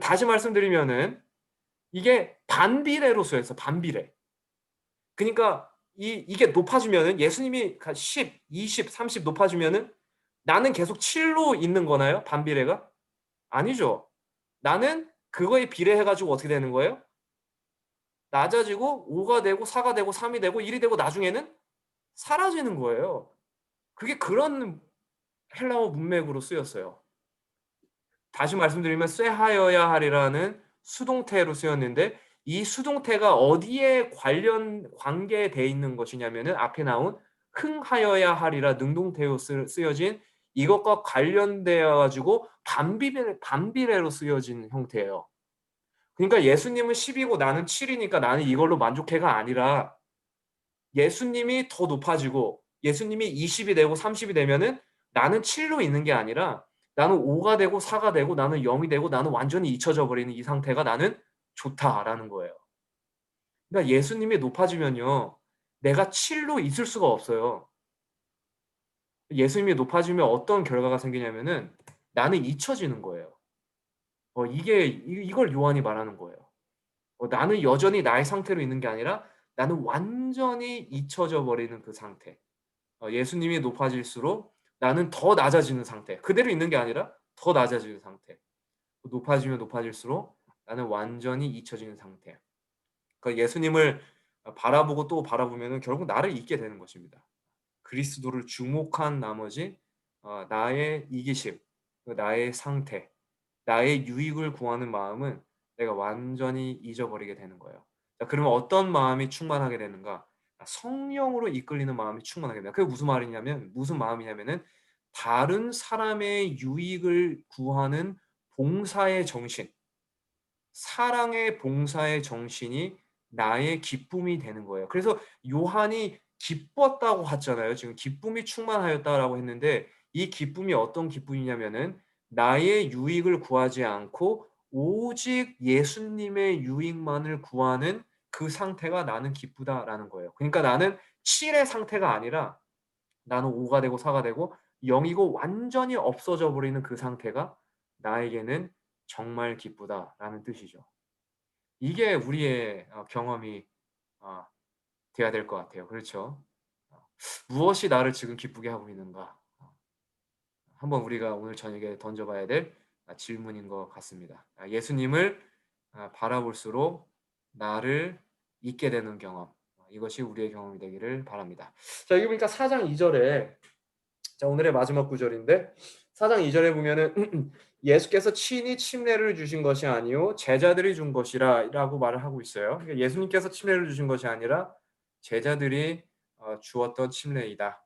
다시 말씀드리면은 이게 반비례로 쓰였어요. 반비례. 그러니까 이게 높아지면은 예수님이 10, 20, 30 높아지면은 나는 계속 7로 있는 거나요? 반비례가? 아니죠. 나는 그거에 비례해 가지고 어떻게 되는 거예요? 낮아지고 5가 되고 4가 되고 3이 되고 1이 되고 나중에는 사라지는 거예요. 그게 그런 헬라어 문맥으로 쓰였어요. 다시 말씀드리면 쇠하여야 하리라는 수동태로 쓰였는데 이 수동태가 어디에 관계돼 있는 것이냐면은 앞에 나온 흥하여야 하리라 능동태로 쓰여진 이것과 관련되어 가지고 반비례로 쓰여진 형태예요. 그러니까 예수님은 10이고 나는 7이니까 나는 이걸로 만족해가 아니라 예수님이 더 높아지고 예수님이 20이 되고 30이 되면은 나는 7로 있는 게 아니라 나는 5가 되고 4가 되고 나는 0이 되고 나는 완전히 잊혀져 버리는 이 상태가 나는 좋다라는 거예요. 그러니까 예수님이 높아지면요, 내가 7로 있을 수가 없어요. 예수님이 높아지면 어떤 결과가 생기냐면은 나는 잊혀지는 거예요. 이걸 요한이 말하는 거예요. 나는 여전히 나의 상태로 있는 게 아니라 나는 완전히 잊혀져 버리는 그 상태. 예수님이 높아질수록 나는 더 낮아지는 상태. 그대로 있는 게 아니라 더 낮아지는 상태. 높아지면 높아질수록 나는 완전히 잊혀지는 상태. 그러니까 예수님을 바라보고 또 바라보면 결국 나를 잊게 되는 것입니다. 그리스도를 주목한 나머지 나의 이기심, 나의 상태, 나의 유익을 구하는 마음은 내가 완전히 잊어버리게 되는 거예요. 자, 그러면 어떤 마음이 충만하게 되는가? 성령으로 이끌리는 마음이 충만하게 된다. 그게 무슨 마음이냐면은 다른 사람의 유익을 구하는 봉사의 정신, 사랑의 봉사의 정신이 나의 기쁨이 되는 거예요. 그래서 요한이 기뻤다고 하잖아요. 지금 기쁨이 충만하였다라고 했는데 이 기쁨이 어떤 기쁨이냐면은 나의 유익을 구하지 않고 오직 예수님의 유익만을 구하는 그 상태가 나는 기쁘다라는 거예요. 그러니까 나는 7의 상태가 아니라 나는 5가 되고 4가 되고 0이고 완전히 없어져 버리는 그 상태가 나에게는 정말 기쁘다라는 뜻이죠. 이게 우리의 경험이 어, 돼야 될 것 같아요. 그렇죠? 무엇이 나를 지금 기쁘게 하고 있는가? 한번 우리가 오늘 저녁에 던져봐야 될 질문인 것 같습니다. 예수님을 바라볼수록 나를 있게 되는 경험. 이것이 우리의 경험이 되기를 바랍니다. 자, 여기 보니까 4장 2절에 자, 오늘의 마지막 구절인데 4장 2절에 보면은 예수께서 친히 침례를 주신 것이 아니요 제자들이 준 것이라라고 말을 하고 있어요. 그러니까 예수님께서 침례를 주신 것이 아니라 제자들이 주었던 침례이다.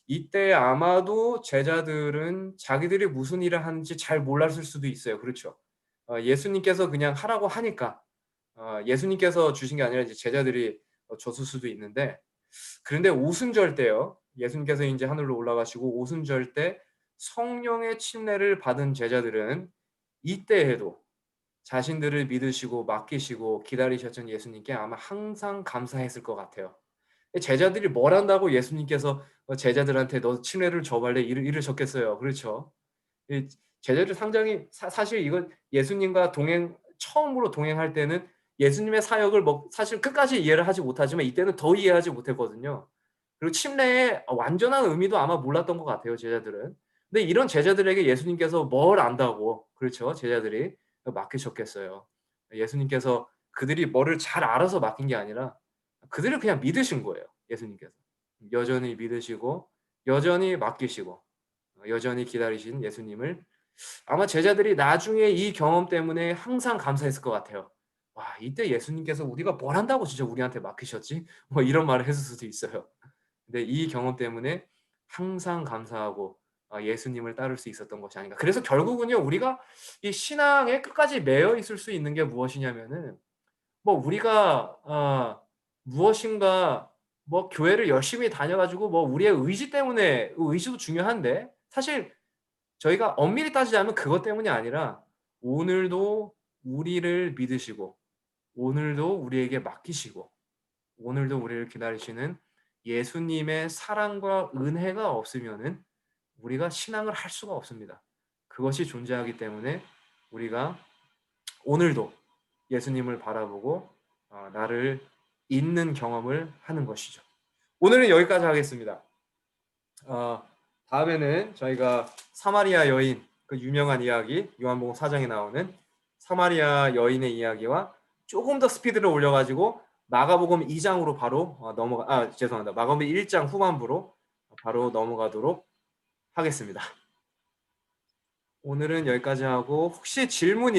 이때 아마도 제자들은 자기들이 무슨 일을 하는지 잘 몰랐을 수도 있어요. 그렇죠? 예수님께서 그냥 하라고 하니까 예수님께서 주신 게 아니라 이제 제자들이 줬을 수도 있는데 그런데 오순절 때요. 예수님께서 이제 하늘로 올라가시고 오순절 때 성령의 침례를 받은 제자들은 이때에도 자신들을 믿으시고 맡기시고 기다리셨던 예수님께 아마 항상 감사했을 것 같아요. 제자들이 뭘 한다고 예수님께서 제자들한테 너 침례를 줘발래 이러셨겠어요. 그렇죠? 제자들 상당히 사실 이건 예수님과 처음으로 동행할 때는 예수님의 사역을 사실 끝까지 이해를 하지 못하지만 이때는 더 이해하지 못했거든요. 그리고 침례의 완전한 의미도 아마 몰랐던 것 같아요, 제자들은. 근데 이런 제자들에게 예수님께서 뭘 안다고, 그렇죠? 제자들이 맡기셨겠어요. 예수님께서 그들이 뭐를 잘 알아서 맡긴 게 아니라 그들을 그냥 믿으신 거예요, 예수님께서. 여전히 믿으시고, 여전히 맡기시고, 여전히 기다리신 예수님을 아마 제자들이 나중에 이 경험 때문에 항상 감사했을 것 같아요. 와, 이때 예수님께서 우리가 뭘 한다고 진짜 우리한테 맡기셨지? 뭐 이런 말을 했을 수도 있어요. 근데 이 경험 때문에 항상 감사하고 예수님을 따를 수 있었던 것이 아닌가. 그래서 결국은요, 우리가 이 신앙에 끝까지 매여 있을 수 있는 게 무엇이냐면은 뭐 우리가 무엇인가 뭐 교회를 열심히 다녀가지고 뭐 우리의 의지 때문에 의지도 중요한데 사실 저희가 엄밀히 따지자면 그것 때문이 아니라 오늘도 우리를 믿으시고 오늘도 우리에게 맡기시고 오늘도 우리를 기다리시는 예수님의 사랑과 은혜가 없으면은 우리가 신앙을 할 수가 없습니다. 그것이 존재하기 때문에 우리가 오늘도 예수님을 바라보고 나를 잊는 경험을 하는 것이죠. 오늘은 여기까지 하겠습니다. 다음에는 저희가 사마리아 여인, 그 유명한 이야기, 요한복음 4장에 나오는 사마리아 여인의 이야기와 조금 더 스피드를 올려가지고 마가복음 2장으로 바로 죄송합니다. 마가복음 1장 후반부로 바로 넘어가도록 하겠습니다. 오늘은 여기까지 하고 혹시 질문